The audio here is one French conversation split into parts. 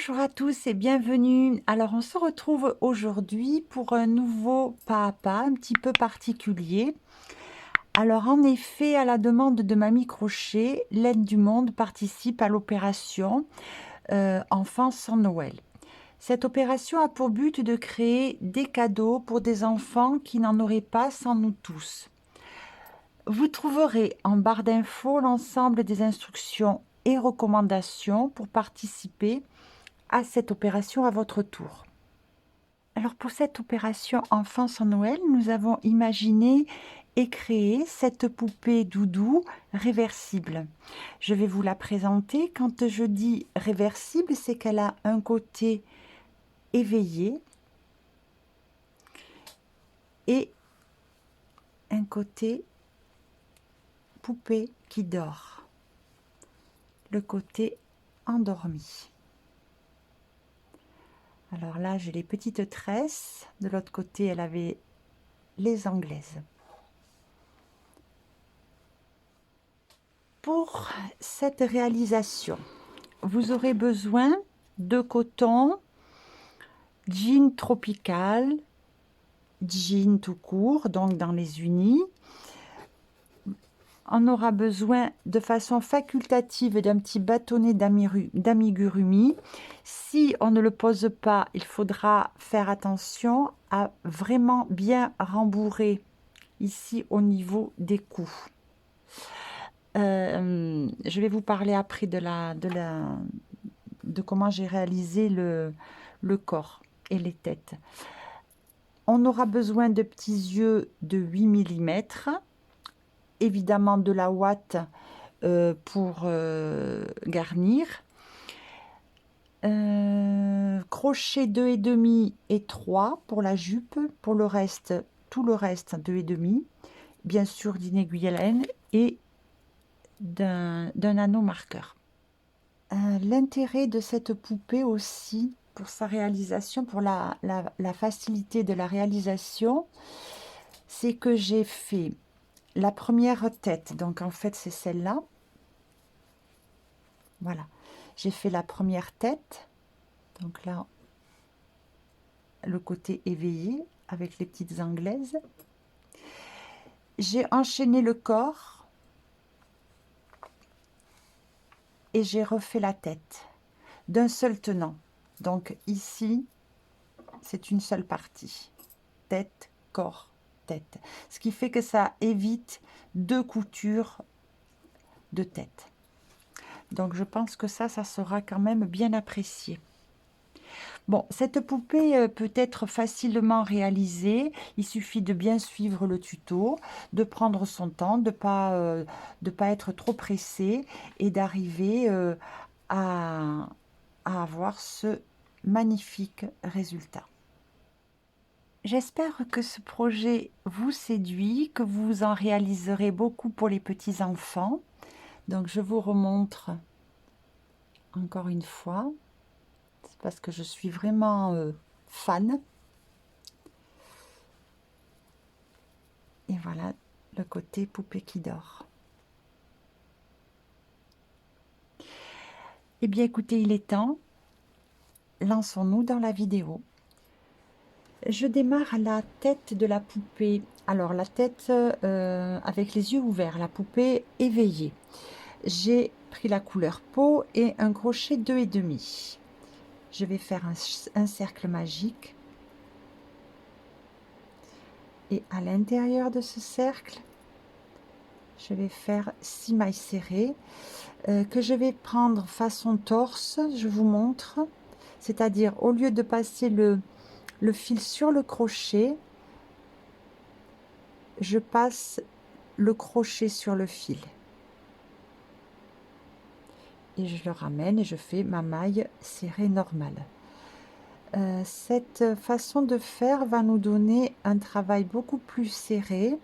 Bonjour à tous et bienvenue. Alors on se retrouve aujourd'hui pour un nouveau pas à pas un petit peu particulier. Alors en effet, à la demande de Mamie Crochet, l'Aide du Monde participe à l'opération Enfants sans Noël. Cette opération a pour but de créer des cadeaux pour des enfants qui n'en auraient pas sans nous tous. Vous trouverez en barre d'infos l'ensemble des instructions et recommandations pour participer à cette opération à votre tour. Alors pour cette opération Enfants sans Noël, nous avons imaginé et créé cette poupée doudou réversible. Je vais vous la présenter. Quand je dis réversible, c'est qu'elle a un côté éveillé et un côté poupée qui dort, le côté endormi. Alors là, j'ai les petites tresses. De l'autre côté, elle avait les anglaises. Pour cette réalisation, vous aurez besoin de coton, jean tropical, jean tout court, donc dans les unis. On aura besoin de façon facultative d'un petit bâtonnet d'amigurumi. Si on ne le pose pas, il faudra faire attention à vraiment bien rembourrer ici au niveau des coups. Je vais vous parler après de comment j'ai réalisé le corps et les têtes. On aura besoin de petits yeux de 8 mm, évidemment de la ouate pour garnir, crochet 2,5 et 3 pour la jupe, pour le reste, tout le reste 2,5, bien sûr d'une aiguille à laine et d'un anneau marqueur. L'intérêt de cette poupée aussi, pour sa réalisation, pour la facilité de la réalisation, c'est que j'ai fait la première tête, donc en fait c'est celle-là. Voilà, j'ai fait la première tête, donc là, le côté éveillé avec les petites anglaises. J'ai enchaîné le corps et j'ai refait la tête d'un seul tenant. Donc ici, c'est une seule partie. Tête, corps, tête. Ce qui fait que ça évite 2 coutures de tête. Donc je pense que ça sera quand même bien apprécié. Bon, cette poupée peut être facilement réalisée. Il suffit de bien suivre le tuto, de prendre son temps, de pas être trop pressé et d'arriver à avoir ce magnifique résultat. J'espère que ce projet vous séduit, que vous en réaliserez beaucoup pour les petits-enfants. Donc je vous remontre encore une fois. C'est parce que je suis vraiment fan. Et voilà le côté poupée qui dort. Eh bien écoutez, il est temps. Lançons-nous dans la vidéo. Je démarre à la tête de la poupée. Alors la tête avec les yeux ouverts, la poupée éveillée. J'ai pris la couleur peau et un crochet 2,5. Je vais faire un cercle magique. Et à l'intérieur de ce cercle, je vais faire 6 mailles serrées que je vais prendre façon torse. Je vous montre. C'est-à-dire, au lieu de passer le fil sur le crochet, je passe le crochet sur le fil. Et je le ramène et je fais ma maille serrée normale. Cette façon de faire va nous donner un travail beaucoup plus serré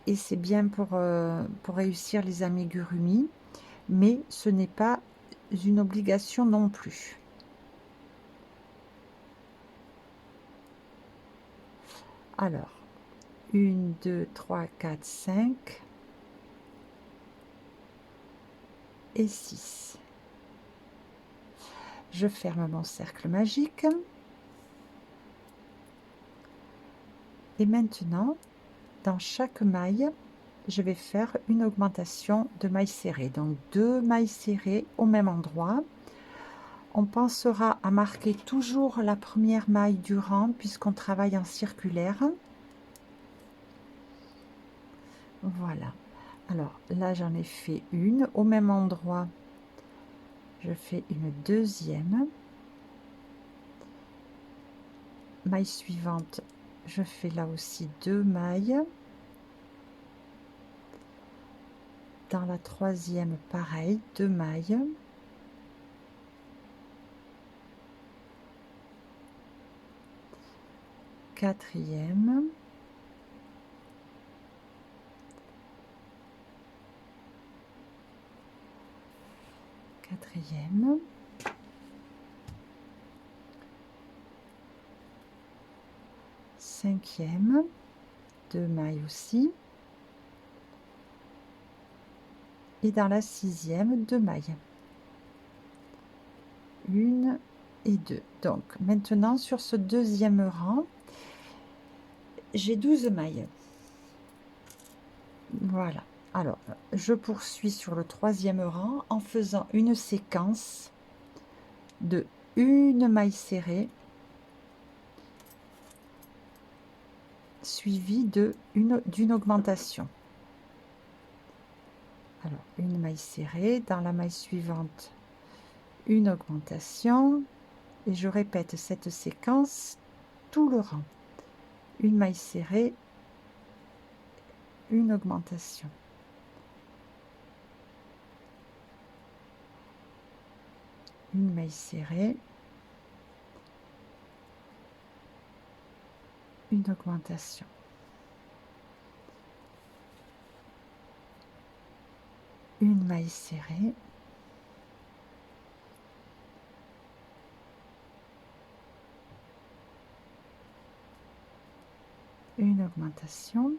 et c'est bien pour réussir les amigurumi, mais ce n'est pas une obligation non plus. Alors, 1, 2, 3, 4, 5 et 6. Je ferme mon cercle magique. Et maintenant, dans chaque maille, je vais faire une augmentation de mailles serrées. Donc 2 mailles serrées au même endroit. On pensera à marquer toujours la première maille du rang puisqu'on travaille en circulaire. Voilà. Alors là, j'en ai fait une. Au même endroit, je fais une deuxième. Maille suivante, je fais là aussi 2 mailles. Dans la troisième, pareil, 2 mailles. Quatrième. Quatrième. Cinquième. 2 mailles aussi. Et dans la sixième, 2 mailles. 1 et 2. Donc maintenant sur ce deuxième rang, j'ai 12 mailles. Voilà. Alors je poursuis sur le troisième rang en faisant une séquence de une maille serrée suivie d'une augmentation. Alors une maille serrée, dans la maille suivante une augmentation, et je répète cette séquence tout le rang. Une maille serrée, une augmentation. Une maille serrée, une augmentation. Une maille serrée, une augmentation,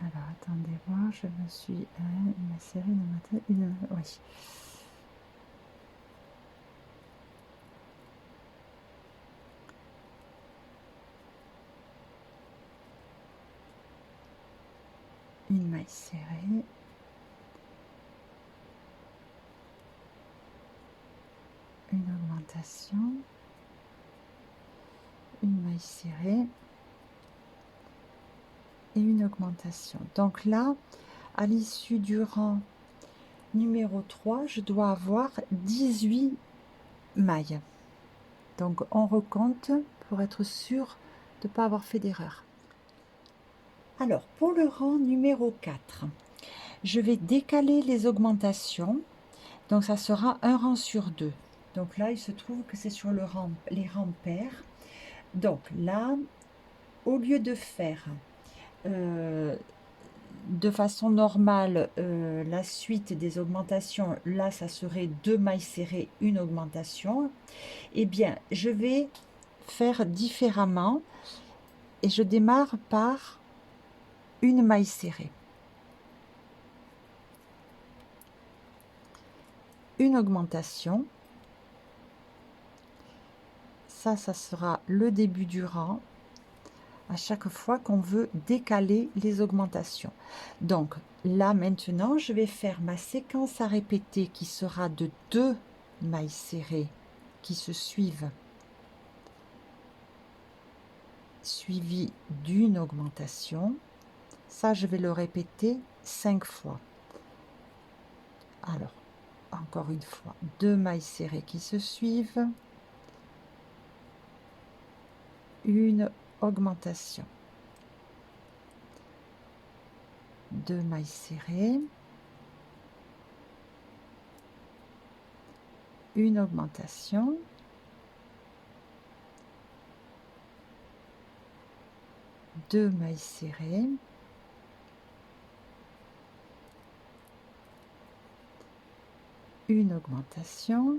alors attendez voir, je me suis une maille serrée, oui. Une maille serrée, une augmentation, une maille serrée et une augmentation. Donc là, à l'issue du rang numéro 3, je dois avoir 18 mailles. Donc on recompte pour être sûr de ne pas avoir fait d'erreur. Alors pour le rang numéro 4, je vais décaler les augmentations. Donc ça sera un rang sur 2. Donc là, il se trouve que c'est sur les rangs pairs. Donc là, au lieu de faire de façon normale la suite des augmentations, là ça serait 2 mailles serrées, une augmentation, eh bien je vais faire différemment et je démarre par une maille serrée, une augmentation, ça sera le début du rang à chaque fois qu'on veut décaler les augmentations. Donc là maintenant, je vais faire ma séquence à répéter qui sera de 2 mailles serrées qui se suivent, suivi d'une augmentation. Ça, je vais le répéter 5 fois. Alors, encore une fois, 2 mailles serrées qui se suivent, une augmentation, 2 mailles serrées, une augmentation, 2 mailles serrées, une augmentation,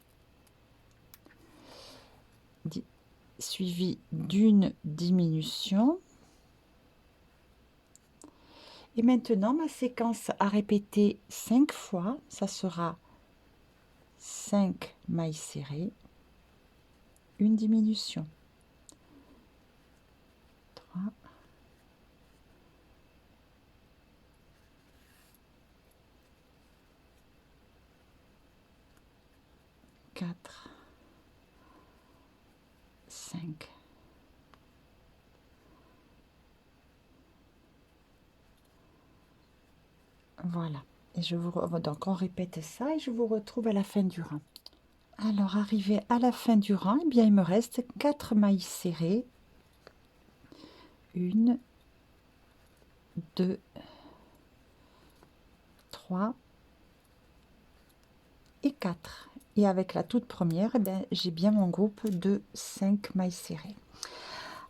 suivi d'une diminution. Et maintenant, ma séquence à répéter 5 fois, ça sera 5 mailles serrées, une diminution. 3, 4, 5. Voilà. Et je vous donc on répète ça et je vous retrouve à la fin du rang. Alors arrivé à la fin du rang, eh bien il me reste 4 mailles serrées. 1, 2, 3 et 4. Et avec la toute première, eh j'ai bien mon groupe de 5 mailles serrées.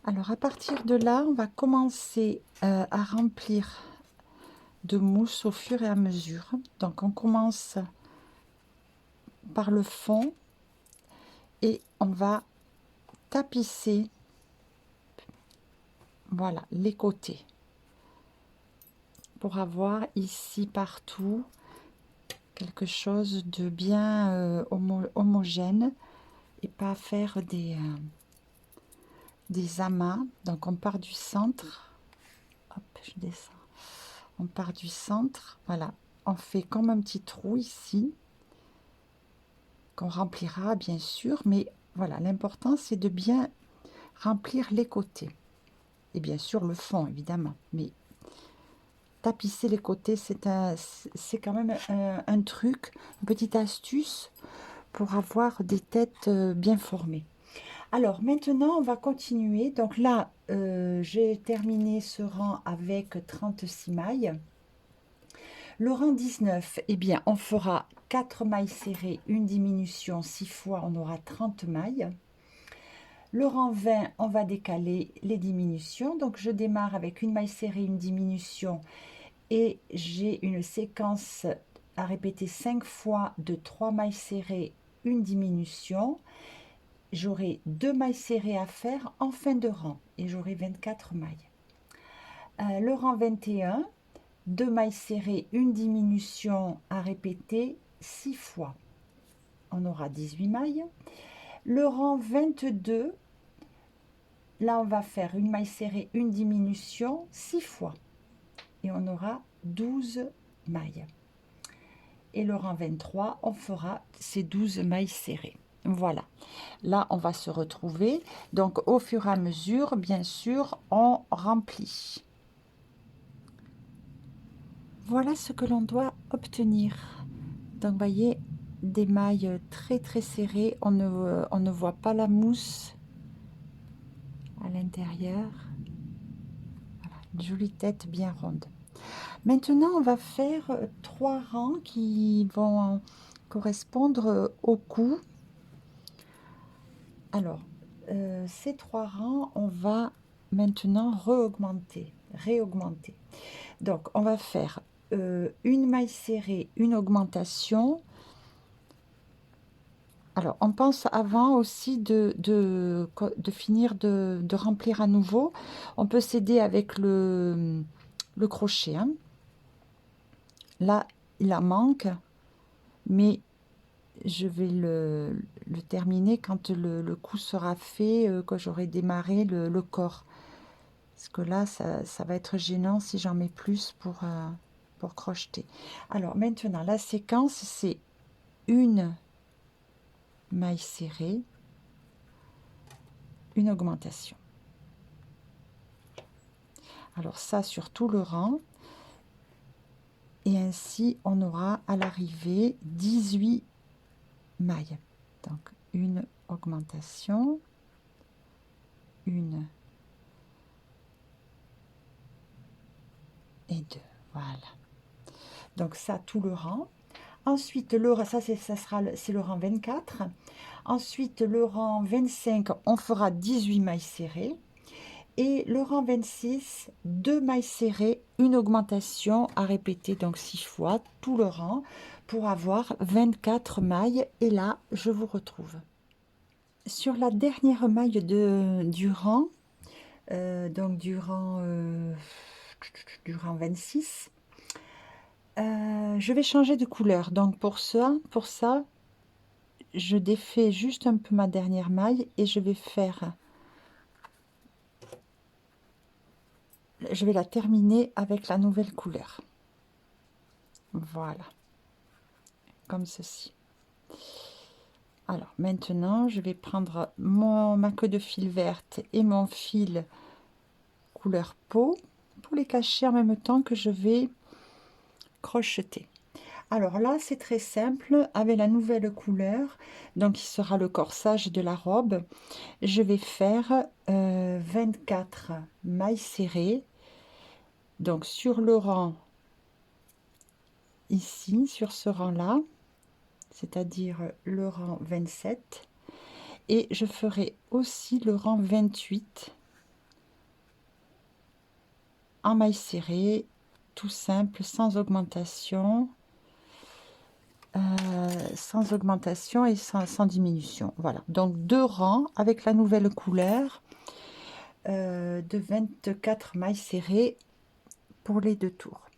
Alors à partir de là, on va commencer à remplir de mousse au fur et à mesure. Donc on commence par le fond et on va tapisser, voilà, les côtés pour avoir ici partout quelque chose de bien homogène et pas faire des amas. Donc on part du centre, hop, je descends, on part du centre, voilà, on fait comme un petit trou ici qu'on remplira bien sûr, mais voilà, l'important c'est de bien remplir les côtés et bien sûr le fond évidemment, mais tapisser les côtés c'est quand même un truc, une petite astuce pour avoir des têtes bien formées. Alors maintenant on va continuer. Donc là j'ai terminé ce rang avec 36 mailles. Le rang 19, eh bien on fera 4 mailles serrées, une diminution, 6 fois on aura 30 mailles. Le rang 20, on va décaler les diminutions. Donc je démarre avec une maille serrée, une diminution et j'ai une séquence à répéter 5 fois de 3 mailles serrées, une diminution. J'aurai 2 mailles serrées à faire en fin de rang et j'aurai 24 mailles. Le rang 21, 2 mailles serrées, une diminution à répéter 6 fois. On aura 18 mailles. Le rang 22, là on va faire une maille serrée, une diminution 6 fois. Et on aura 12 mailles. Et le rang 23, on fera ces 12 mailles serrées. Voilà. Là, on va se retrouver. Donc, au fur et à mesure, bien sûr, on remplit. Voilà ce que l'on doit obtenir. Donc, vous voyez, des mailles très très serrées. On ne voit pas la mousse à l'intérieur. Voilà, une jolie tête bien ronde. Maintenant, on va faire 3 rangs qui vont correspondre au cou. Alors, ces 3 rangs, on va maintenant réaugmenter. Donc, on va faire une maille serrée, une augmentation. Alors, on pense avant aussi de finir de remplir à nouveau. On peut s'aider avec le crochet. Hein. Là, il en manque, mais je vais le terminer quand le cou sera fait, quand j'aurai démarré le corps. Parce que là, ça va être gênant si j'en mets plus pour crocheter. Alors maintenant, la séquence, c'est une maille serrée, une augmentation. Alors ça sur tout le rang. Et ainsi, on aura à l'arrivée 18 mailles. Donc, une augmentation, une et deux. Voilà. Donc, ça, tout le rang. Ensuite, c'est le rang 24. Ensuite, le rang 25, on fera 18 mailles serrées. Et le rang 26, 2 mailles serrées, une augmentation à répéter donc 6 fois tout le rang pour avoir 24 mailles. Et là, je vous retrouve. Sur la dernière maille du rang, donc du rang 26, je vais changer de couleur. Donc pour ça, je défais juste un peu ma dernière maille et je vais la terminer avec la nouvelle couleur. Voilà, comme ceci. Alors maintenant, je vais prendre ma queue de fil verte et mon fil couleur peau pour les cacher en même temps que je vais crocheter. Alors là, c'est très simple, avec la nouvelle couleur, donc qui sera le corsage de la robe, je vais faire 24 mailles serrées, donc sur le rang ici, sur ce rang-là, c'est-à-dire le rang 27, et je ferai aussi le rang 28 en mailles serrées, tout simple, sans augmentation et sans diminution. Voilà, donc deux rangs avec la nouvelle couleur de 24 mailles serrées pour les deux tours.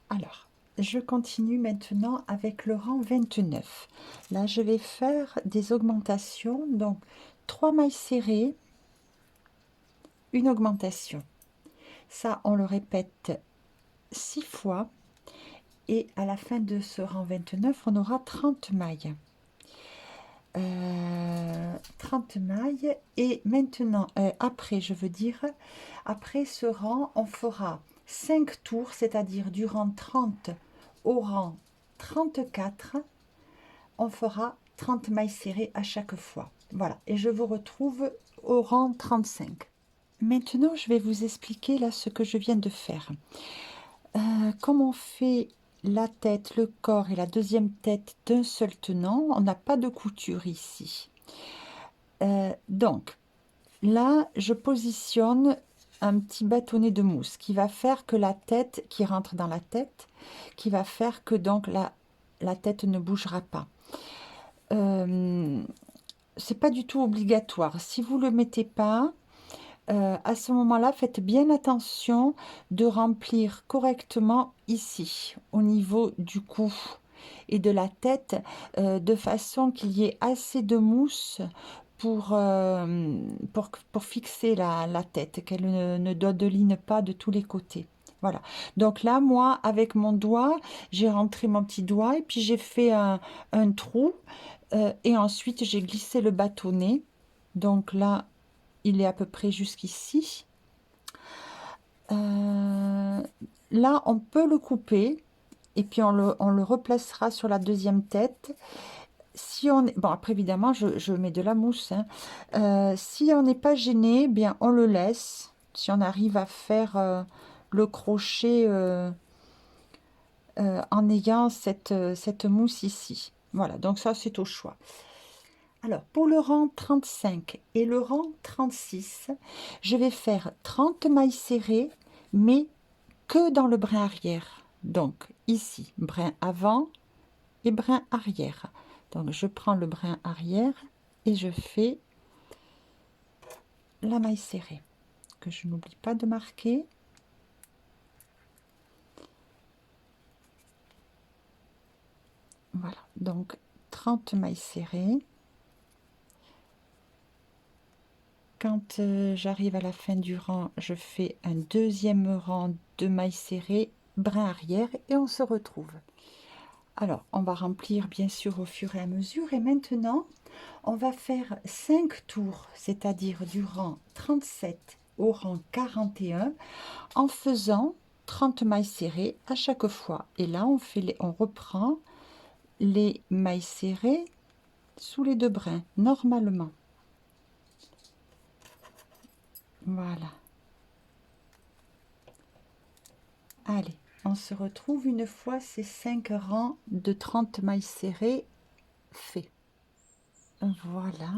Alors, je continue maintenant avec le rang 29. Là, je vais faire des augmentations, donc 3 mailles serrées, une augmentation. Ça, on le répète 6 fois. Et à la fin de ce rang 29, on aura 30 mailles. 30 mailles. Et maintenant, après, je veux dire, après ce rang, on fera 5 tours, c'est-à-dire du rang 30 au rang 34. On fera 30 mailles serrées à chaque fois. Voilà, et je vous retrouve au rang 35. Maintenant, je vais vous expliquer là ce que je viens de faire. Comme on fait la tête, le corps et la deuxième tête d'un seul tenant, on n'a pas de couture ici. Donc, là, je positionne un petit bâtonnet de mousse qui va faire que la tête, qui rentre dans la tête, qui va faire que donc la tête ne bougera pas. C'est pas du tout obligatoire. Si vous le mettez pas, à ce moment-là, faites bien attention de remplir correctement ici, au niveau du cou et de la tête, de façon qu'il y ait assez de mousse pour fixer la tête, qu'elle ne dodeline pas de tous les côtés. Voilà. Donc là, moi, avec mon doigt, j'ai rentré mon petit doigt et puis j'ai fait un trou. Et ensuite, j'ai glissé le bâtonnet. Donc là, il est à peu près jusqu'ici. Là, on peut le couper et puis on le replacera sur la deuxième tête. Si on est... Bon, après, évidemment, je mets de la mousse, hein. Si on n'est pas gêné, bien, on le laisse. Si on arrive à faire le crochet en ayant cette mousse ici. Voilà, donc ça, c'est au choix. Alors, pour le rang 35 et le rang 36, je vais faire 30 mailles serrées, mais que dans le brin arrière. Donc, ici, brin avant et brin arrière. Donc, je prends le brin arrière et je fais la maille serrée, que je n'oublie pas de marquer. Voilà, donc 30 mailles serrées. Quand j'arrive à la fin du rang, je fais un deuxième rang de mailles serrées, brin arrière et on se retrouve. Alors, on va remplir bien sûr au fur et à mesure. Et maintenant, on va faire 5 tours, c'est-à-dire du rang 37 au rang 41, en faisant 30 mailles serrées à chaque fois. Et là, on reprend les mailles serrées sous les deux brins, normalement. Voilà. Allez, on se retrouve une fois ces 5 rangs de 30 mailles serrées faits. Voilà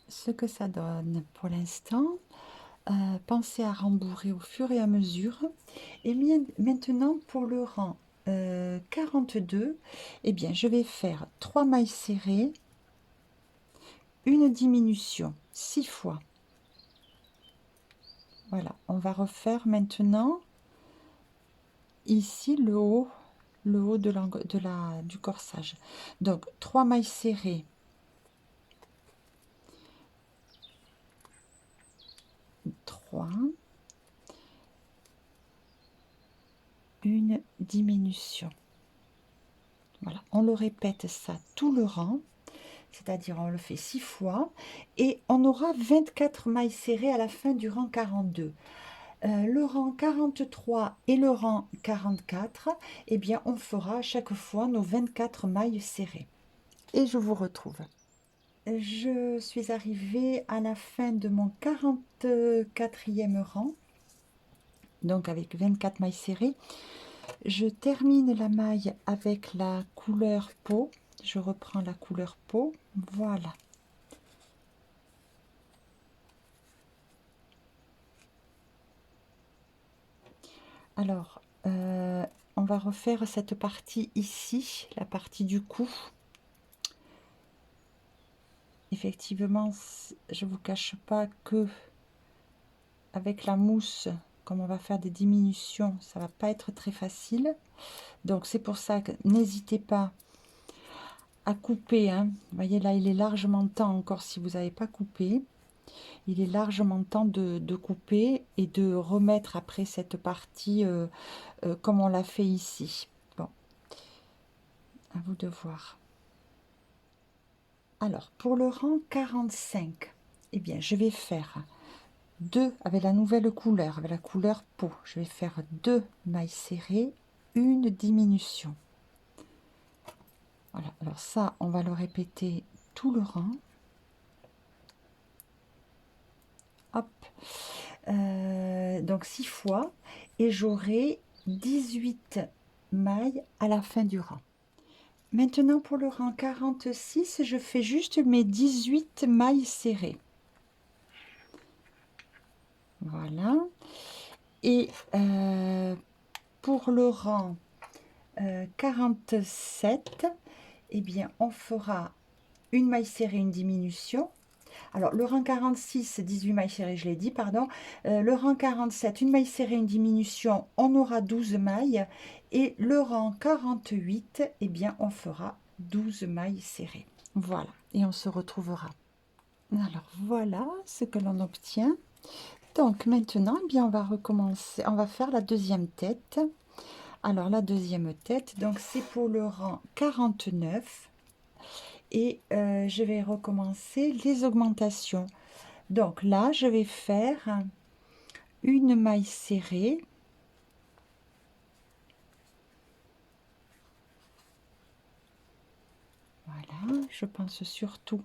ce que ça donne pour l'instant. Pensez à rembourrer au fur et à mesure. Et maintenant, pour le rang 42, eh bien, je vais faire 3 mailles serrées une diminution 6 fois. Voilà, on va refaire maintenant ici le haut du corsage. Donc 3 mailles serrées, 3, une diminution. Voilà, on le répète ça tout le rang, c'est-à-dire on le fait 6 fois et on aura 24 mailles serrées à la fin du rang 42. Le rang 43 et le rang 44, eh bien on fera à chaque fois nos 24 mailles serrées. Et je vous retrouve. Je suis arrivée à la fin de mon 44e rang, donc avec 24 mailles serrées. Je termine la maille avec la couleur peau. Je reprends la couleur peau. Voilà. Alors, on va refaire cette partie ici, la partie du cou. Effectivement, je ne vous cache pas que avec la mousse, comme on va faire des diminutions, ça va pas être très facile. Donc c'est pour ça que n'hésitez pas à couper. Hein. Vous voyez là, il est largement temps encore si vous n'avez pas coupé. Il est largement temps de couper et de remettre après cette partie comme on l'a fait ici. Bon, à vous de voir. Alors, pour le rang 45, eh bien, je vais faire 2 avec la nouvelle couleur, avec la couleur peau. Je vais faire 2 mailles serrées, une diminution. Voilà, alors ça, on va le répéter tout le rang. Hop, donc 6 fois, et j'aurai 18 mailles à la fin du rang. Maintenant, pour le rang 46, je fais juste mes 18 mailles serrées. Voilà. Et pour le rang 47, eh bien, on fera une maille serrée, une diminution. Alors, le rang 46, 18 mailles serrées, je l'ai dit, pardon. Le rang 47, une maille serrée, une diminution, on aura 12 mailles. Et le rang 48, eh bien, on fera 12 mailles serrées. Voilà, et on se retrouvera. Alors, voilà ce que l'on obtient. Donc, maintenant, eh bien, on va recommencer. On va faire la deuxième tête. Alors, la deuxième tête, donc c'est pour le rang 49. Et je vais recommencer les augmentations. Donc là, je vais faire une maille serrée. Voilà, je pense surtout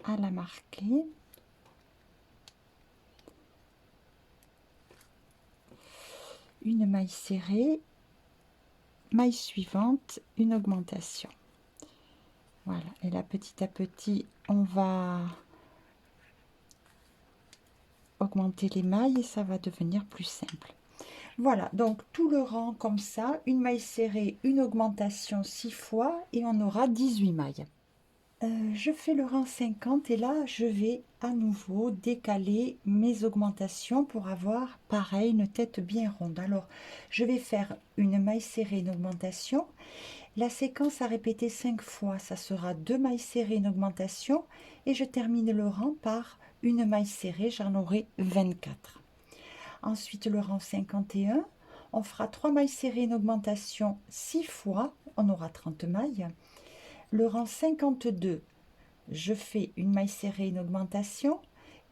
à la marquer. Une maille serrée, maille suivante, une augmentation. Voilà, et là petit à petit, on va augmenter les mailles et ça va devenir plus simple. Voilà, donc tout le rang comme ça, une maille serrée, une augmentation 6 fois et on aura 18 mailles. Je fais le rang 50 et là je vais à nouveau décaler mes augmentations pour avoir pareil une tête bien ronde. Alors je vais faire une maille serrée, une augmentation. La séquence à répéter 5 fois, ça sera 2 mailles serrées, une augmentation et je termine le rang par une maille serrée, j'en aurai 24. Ensuite le rang 51, on fera 3 mailles serrées, une augmentation 6 fois, on aura 30 mailles. Le rang 52, je fais une maille serrée, une augmentation.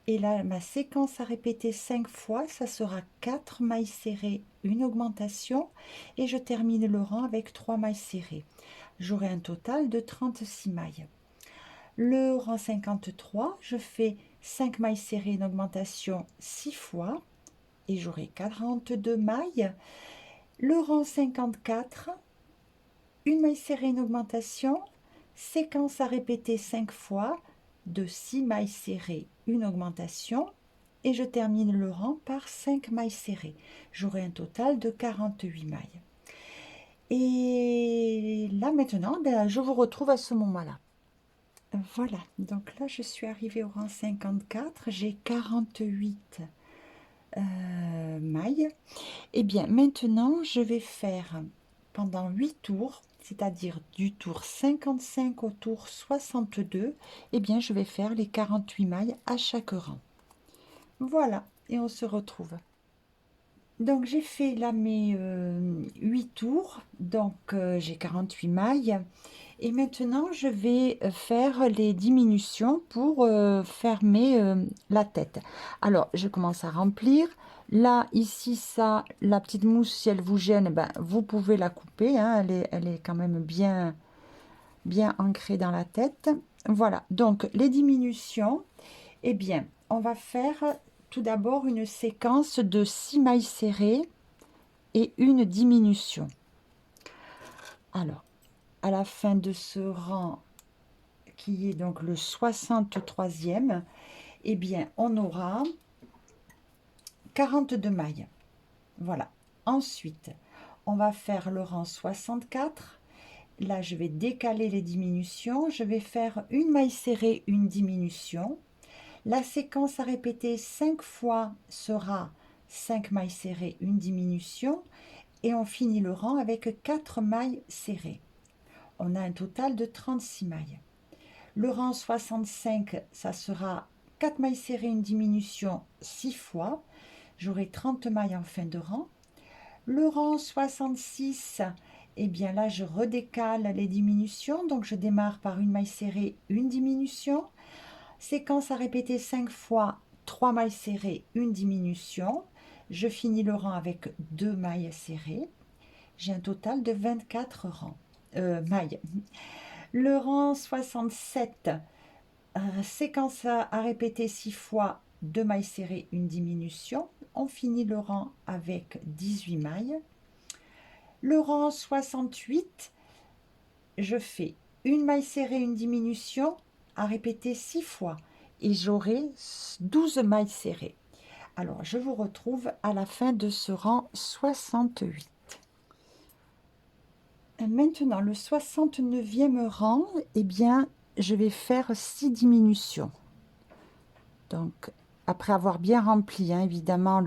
Et là, ma séquence à répéter 5 fois, ça sera 4 mailles serrées, une augmentation. Et je termine le rang avec 3 mailles serrées. J'aurai un total de 36 mailles. Le rang 53, je fais 5 mailles serrées, une augmentation 6 fois. Et j'aurai 42 mailles. Le rang 54, une maille serrée, une augmentation. Séquence à répéter 5 fois de 6 mailles serrées, une augmentation et je termine le rang par 5 mailles serrées. J'aurai un total de 48 mailles. Et là maintenant, je vous retrouve à ce moment-là. Voilà, donc là je suis arrivée au rang 54, j'ai 48 mailles. Et bien maintenant je vais faire pendant 8 tours, c'est-à-dire du tour 55 au tour 62, et bien je vais faire les 48 mailles à chaque rang. Voilà, et on se retrouve. Donc j'ai fait là mes 8 tours, donc j'ai 48 mailles. Et maintenant, je vais faire les diminutions pour fermer la tête. Alors, je commence à remplir. Là, ici, ça, la petite mousse, si elle vous gêne, ben, vous pouvez la couper, hein. Elle est quand même bien ancrée dans la tête. Voilà, donc les diminutions, eh bien, on va faire tout d'abord une séquence de 6 mailles serrées et une diminution. Alors, à la fin de ce rang, qui est donc le 63e, eh bien, on aura 42 mailles. Voilà. Ensuite, on va faire le rang 64. Là, je vais décaler les diminutions. Je vais faire une maille serrée, une diminution. La séquence à répéter 5 fois sera 5 mailles serrées, une diminution. Et on finit le rang avec 4 mailles serrées. On a un total de 36 mailles. Le rang 65, ça sera 4 mailles serrées, une diminution 6 fois. J'aurai 30 mailles en fin de rang. Le rang 66, eh bien là, je redécale les diminutions. Donc, je démarre par une maille serrée, une diminution. Séquence à répéter 5 fois, 3 mailles serrées, une diminution. Je finis le rang avec 2 mailles serrées. J'ai un total de 24 mailles. Le rang 67, séquence à répéter 6 fois, 2 mailles serrées, une diminution. On finit le rang avec 18 mailles. Le rang 68, je fais une maille serrée, une diminution à répéter 6 fois et j'aurai 12 mailles serrées. Alors, je vous retrouve à la fin de ce rang 68. Maintenant, le 69e rang, eh bien, je vais faire 6 diminutions. Donc, après avoir bien rempli, hein, évidemment,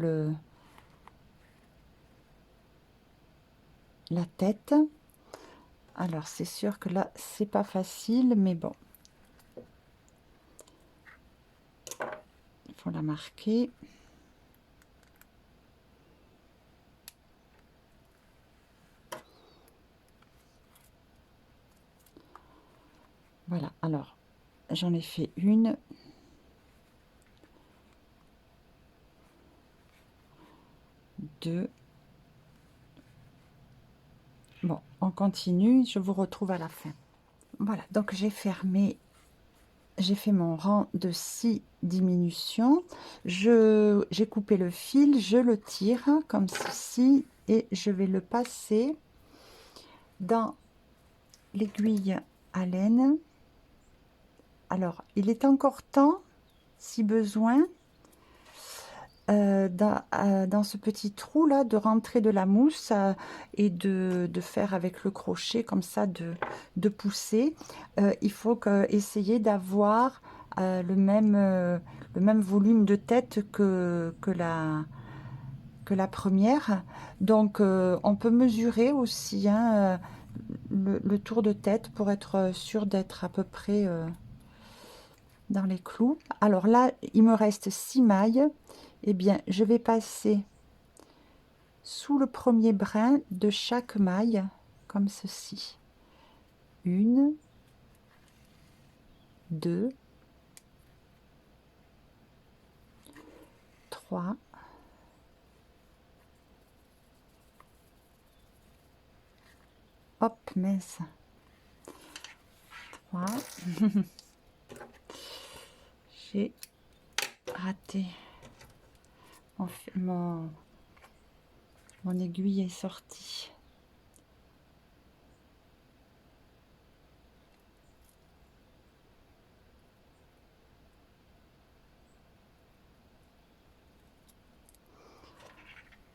la tête. Alors, c'est sûr que là, c'est pas facile, mais bon. Il faut la marquer. Voilà, alors, j'en ai fait une. Deux. Bon, on continue, je vous retrouve à la fin. Voilà, donc j'ai fermé, j'ai fait mon rang de 6 diminutions. J'ai coupé le fil, je le tire comme ceci et je vais le passer dans l'aiguille à laine. Alors, il est encore temps, si besoin, dans ce petit trou là, de rentrer de la mousse et de faire avec le crochet comme ça, de pousser. Il faut essayer d'avoir le même volume de tête que la première. Donc on peut mesurer aussi, hein, le tour de tête pour être sûr d'être à peu près dans les clous. Alors là, il me reste 6 mailles. Eh bien, je vais passer sous le premier brin de chaque maille, comme ceci. 1, 2, 3, 'Hop, mince. 3. J'ai raté. Mon aiguille est sortie.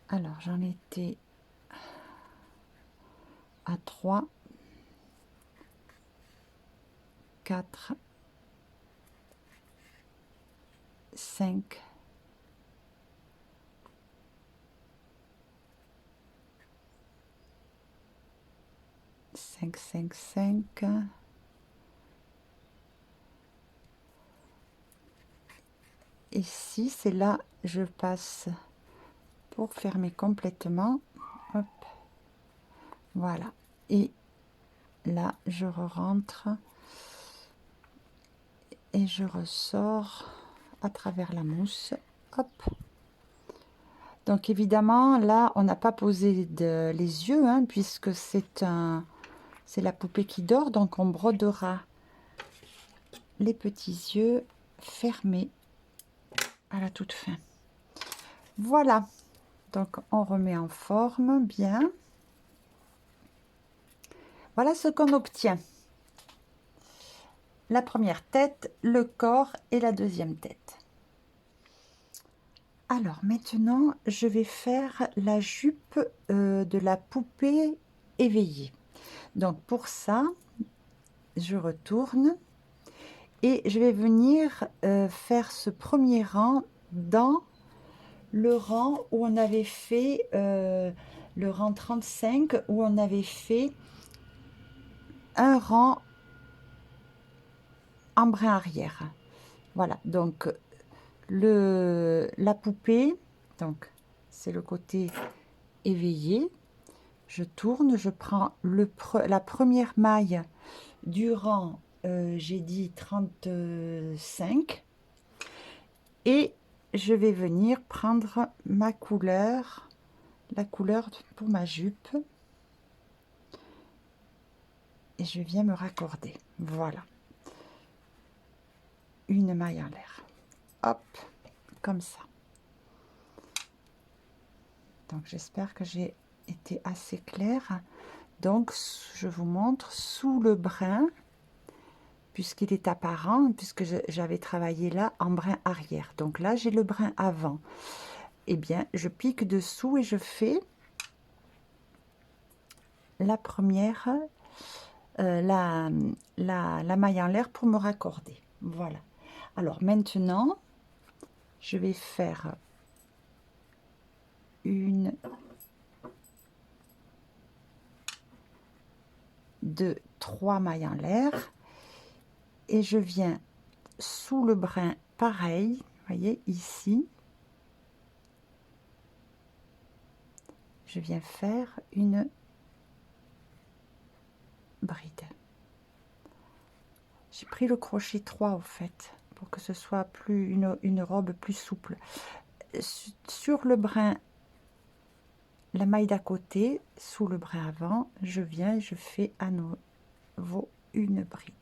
Alors, j'en étais à 3, 4, 5, 5, 5, 5. Et 6, et là, je passe pour fermer complètement. Hop. Voilà. Et là, je rentre et je ressors à travers la mousse. Hop. Donc évidemment, là, on n'a pas posé les yeux, hein, puisque c'est la poupée qui dort. Donc on brodera les petits yeux fermés à la toute fin. Voilà. Donc on remet en forme bien. Voilà ce qu'on obtient. La première tête, le corps et la deuxième tête. Alors maintenant, je vais faire la jupe de la poupée éveillée. Donc pour ça, je retourne et je vais venir faire ce premier rang dans le rang où on avait fait le rang 35, où on avait fait un rang en brin arrière. Voilà, donc la poupée, donc c'est le côté éveillé. Je tourne, je prends la première maille du rang, j'ai dit 35, et je vais venir prendre ma couleur, la couleur pour ma jupe, et je viens me raccorder. Voilà, une maille en l'air, hop, comme ça. Donc j'espère que j'ai été assez claire. Donc je vous montre sous le brin, puisqu'il est apparent, puisque j'avais travaillé là en brin arrière. Donc là j'ai le brin avant. Eh bien je pique dessous et je fais la première, la maille en l'air pour me raccorder. Voilà. Alors maintenant je vais faire une, 2, 3 mailles en l'air, et je viens sous le brin pareil, voyez ici, je viens faire une bride. J'ai pris le crochet 3 au fait, pour que ce soit plus une robe plus souple. Sur le brin, la maille d'à côté, sous le brin avant, je viens et je fais à nouveau une bride.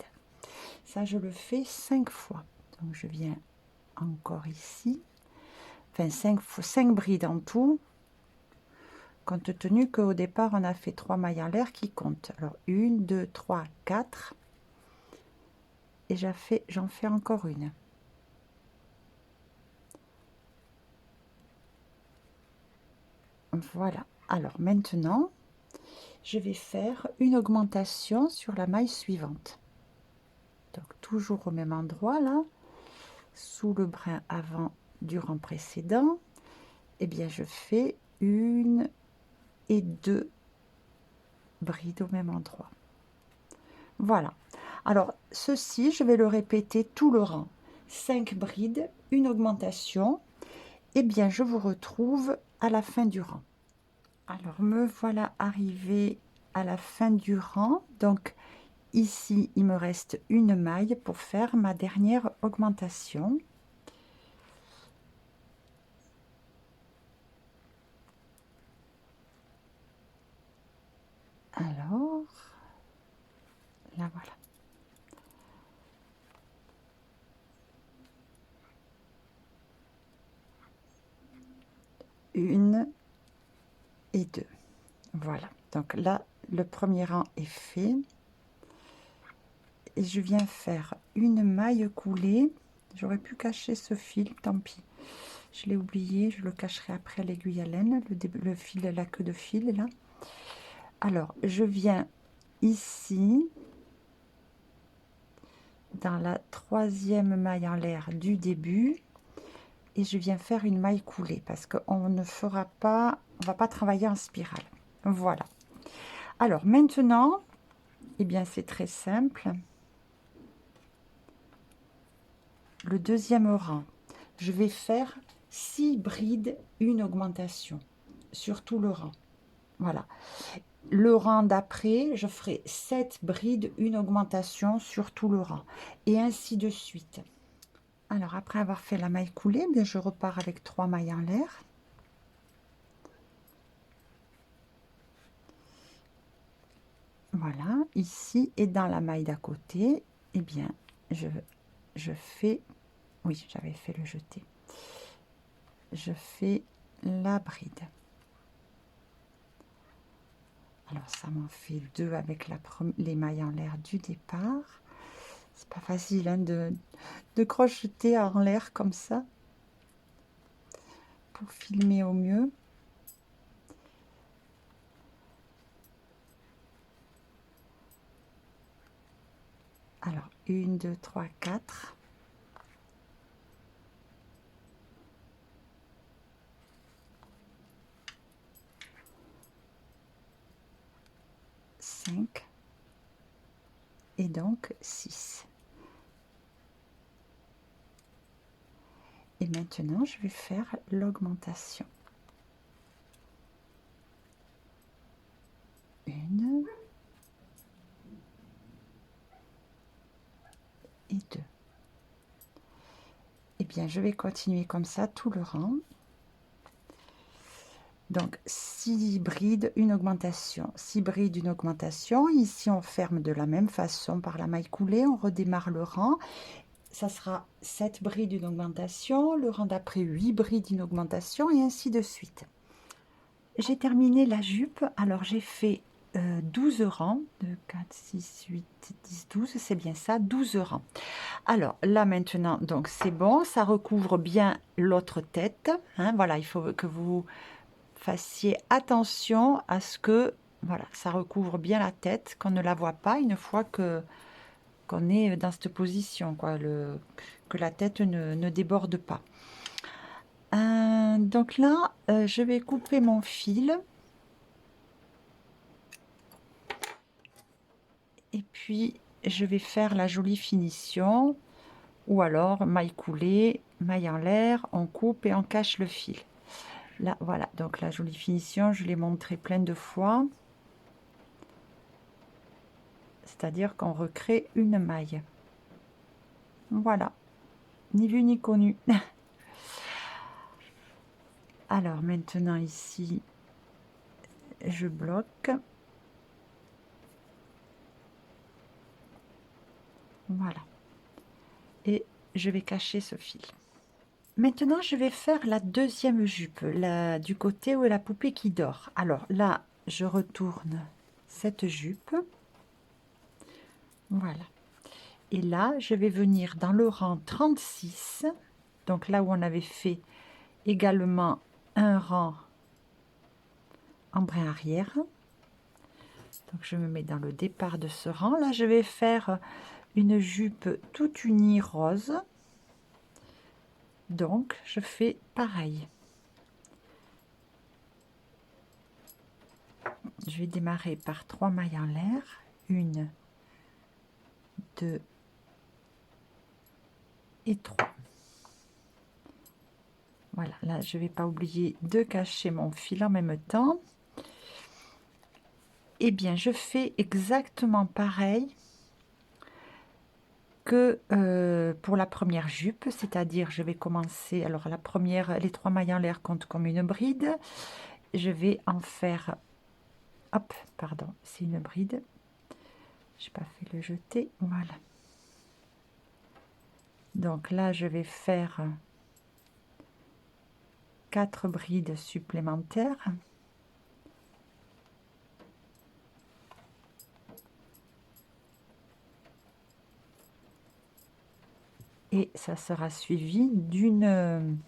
Ça, je le fais 5 fois. Donc je viens encore ici, enfin 5 brides en tout, compte tenu qu'au départ on a fait 3 mailles en l'air qui comptent. Alors 1, 2, 3, 4, et j'en fais encore une. Voilà. Alors maintenant, je vais faire une augmentation sur la maille suivante. Donc toujours au même endroit là, sous le brin avant du rang précédent, et bien je fais 1 et 2 brides au même endroit. Voilà. Alors ceci, je vais le répéter tout le rang. 5 brides, une augmentation, et bien je vous retrouve à la fin du rang. Alors me voilà arrivée à la fin du rang. Donc ici il me reste une maille pour faire ma dernière augmentation. Alors là voilà. Une et deux. Voilà. Donc là le premier rang est fait. Et je viens faire une maille coulée. J'aurais pu cacher ce fil, tant pis. Je l'ai oublié, je le cacherai après l'aiguille à laine, le fil, la queue de fil là. Alors, je viens ici, dans la troisième maille en l'air du début, et je viens faire une maille coulée parce qu'on ne fera pas, on va pas travailler en spirale. Voilà. Alors maintenant, eh bien c'est très simple. Le deuxième rang, je vais faire 6 brides, une augmentation sur tout le rang. Voilà. Le rang d'après, je ferai 7 brides, une augmentation sur tout le rang. Et ainsi de suite. Alors, après avoir fait la maille coulée, bien, je repars avec 3 mailles en l'air. Voilà, ici et dans la maille d'à côté, eh bien, je fais... Oui, j'avais fait le jeté. Je fais la bride. Alors, ça m'en fait 2 avec les mailles en l'air du départ. C'est pas facile hein, de crocheter en l'air comme ça pour filmer au mieux. Alors, 1, 2, 3, 4. Et donc 6. Et maintenant, je vais faire l'augmentation. 1 et 2. Et bien, je vais continuer comme ça tout le rang. Donc, 6 brides, une augmentation. 6 brides, une augmentation. Ici, on ferme de la même façon par la maille coulée. On redémarre le rang. Ça sera 7 brides, une augmentation. Le rang d'après, 8 brides, une augmentation. Et ainsi de suite. J'ai terminé la jupe. Alors, j'ai fait 12 rangs. 2, 4, 6, 8, 10, 12. C'est bien ça, 12 rangs. Alors, là, maintenant, donc c'est bon. Ça recouvre bien l'autre tête. Hein, voilà, il faut que vous fassiez attention à ce que voilà, ça recouvre bien la tête, qu'on ne la voit pas une fois que qu'on est dans cette position, quoi, que la tête ne déborde pas. Donc là, je vais couper mon fil. Et puis, je vais faire la jolie finition. Ou alors, maille coulée, maille en l'air, on coupe et on cache le fil. Là, voilà, donc la jolie finition, je l'ai montré plein de fois. C'est-à-dire qu'on recrée une maille. Voilà, ni vu ni connu. Alors maintenant ici, je bloque. Voilà. Et je vais cacher ce fil. Maintenant, je vais faire la deuxième jupe, du côté où est la poupée qui dort. Alors là, je retourne cette jupe. Voilà. Et là, je vais venir dans le rang 36. Donc là où on avait fait également un rang en brin arrière. Donc je me mets dans le départ de ce rang. Là, je vais faire une jupe toute unie rose. Donc, je fais pareil. Je vais démarrer par 3 mailles en l'air. 1, 2 et 3. Voilà, là, je ne vais pas oublier de cacher mon fil en même temps. Eh bien, je fais exactement pareil que pour la première jupe, c'est-à-dire je vais commencer, alors la première, les 3 mailles en l'air comptent comme une bride. Je vais en faire, hop, pardon, c'est une bride. Je n'ai pas fait le jeté, voilà. Donc là, je vais faire 4 brides supplémentaires. Et ça sera suivi d'une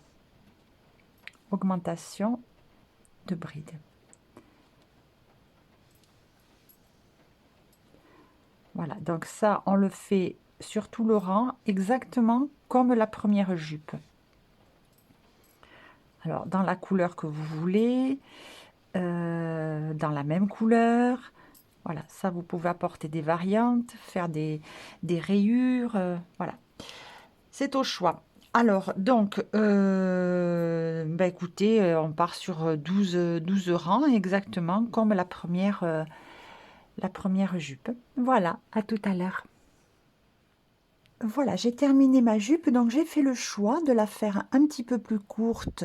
augmentation de brides. Voilà, donc ça, on le fait sur tout le rang, exactement comme la première jupe. Alors, dans la couleur que vous voulez, dans la même couleur. Voilà, ça, vous pouvez apporter des variantes, faire des rayures, voilà. C'est au choix. Alors, donc, bah, écoutez, on part sur 12 rangs exactement, comme la première jupe. Voilà, à tout à l'heure. Voilà, j'ai terminé ma jupe, donc j'ai fait le choix de la faire un petit peu plus courte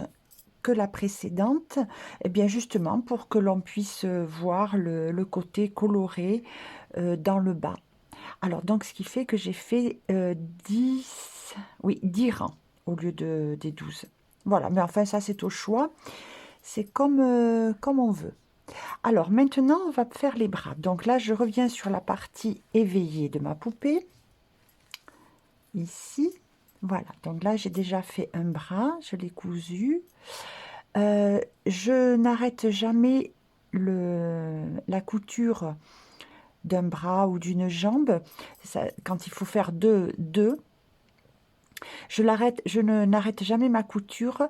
que la précédente, et bien justement pour que l'on puisse voir le côté coloré dans le bas. Alors, donc, ce qui fait que j'ai fait 10, oui, 10 rangs au lieu des 12. Voilà, mais enfin, ça, c'est au choix. C'est comme on veut. Alors, maintenant, on va faire les bras. Donc là, je reviens sur la partie éveillée de ma poupée. Ici. Voilà, donc là, j'ai déjà fait un bras. Je l'ai cousu. Je n'arrête jamais la couture d'un bras ou d'une jambe. Quand il faut faire deux, je n'arrête jamais ma couture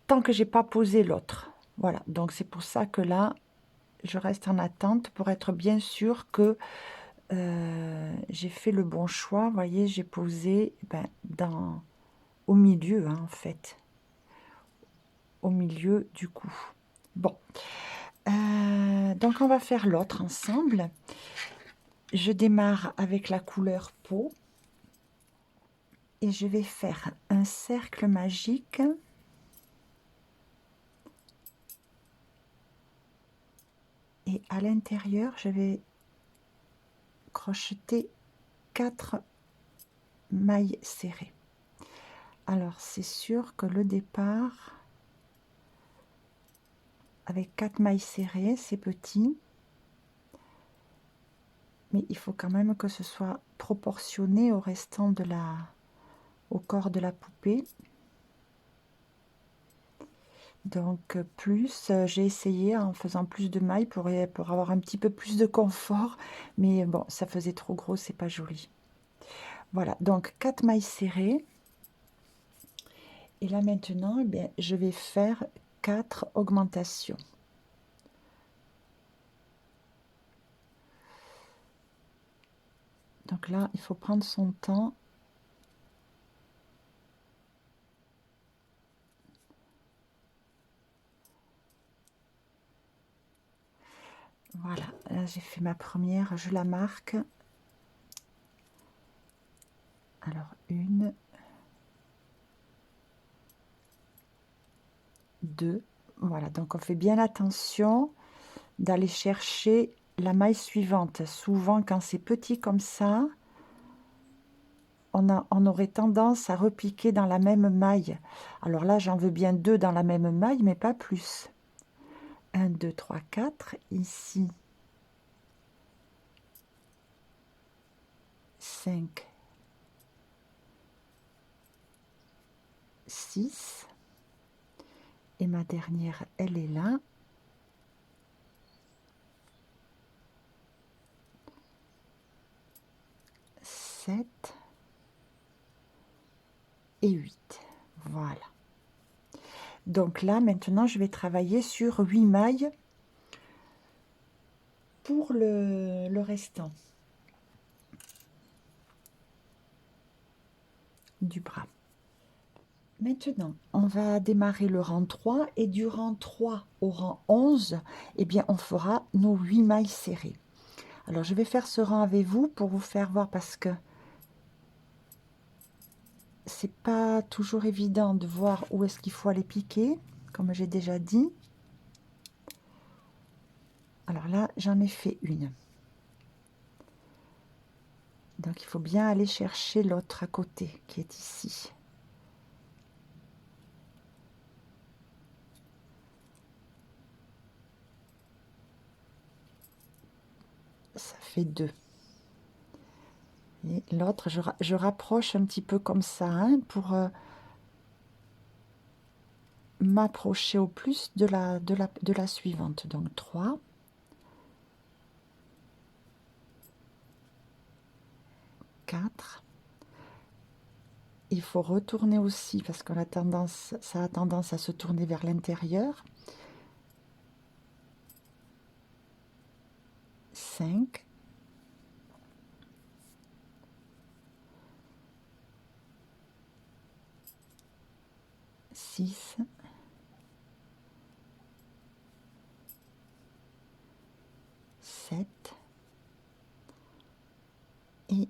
tant que j'ai pas posé l'autre. Voilà, donc c'est pour ça que là, je reste en attente pour être bien sûre que j'ai fait le bon choix. Vous voyez, j'ai posé au milieu, hein, en fait. Au milieu du cou. Bon, donc on va faire l'autre ensemble. Je démarre avec la couleur peau. Et je vais faire un cercle magique et à l'intérieur je vais crocheter 4 mailles serrées. Alors c'est sûr que le départ avec 4 mailles serrées, c'est petit, mais il faut quand même que ce soit proportionné au restant au corps de la poupée. Donc plus, j'ai essayé en faisant plus de mailles pour avoir un petit peu plus de confort, mais bon, ça faisait trop gros, c'est pas joli. Voilà, donc 4 mailles serrées. Et là maintenant, eh bien, je vais faire 4 augmentations. Donc là, il faut prendre son temps. Voilà, là j'ai fait ma première, je la marque. Alors, 1, 2, voilà. Donc on fait bien attention d'aller chercher la maille suivante. Souvent, quand c'est petit comme ça, on aurait tendance à repiquer dans la même maille. Alors là, j'en veux bien 2 dans la même maille, mais pas plus. 1, 2, 3, 4. Ici, 5, 6. Et ma dernière, elle est là. 7 et 8. Voilà. Donc là, maintenant, je vais travailler sur 8 mailles pour le restant du bras. Maintenant, on va démarrer le rang 3 et du rang 3 au rang 11, eh bien, on fera nos 8 mailles serrées. Alors, je vais faire ce rang avec vous pour vous faire voir parce que c'est pas toujours évident de voir où est-ce qu'il faut aller piquer, comme j'ai déjà dit. Alors là, j'en ai fait une. Donc, il faut bien aller chercher l'autre à côté qui est ici. Ça fait 2. Et l'autre, je rapproche un petit peu comme ça hein, pour m'approcher au plus de la suivante. Donc 3, 4 il faut retourner aussi parce qu'on a tendance, ça a tendance à se tourner vers l'intérieur. 5, 6, 7 et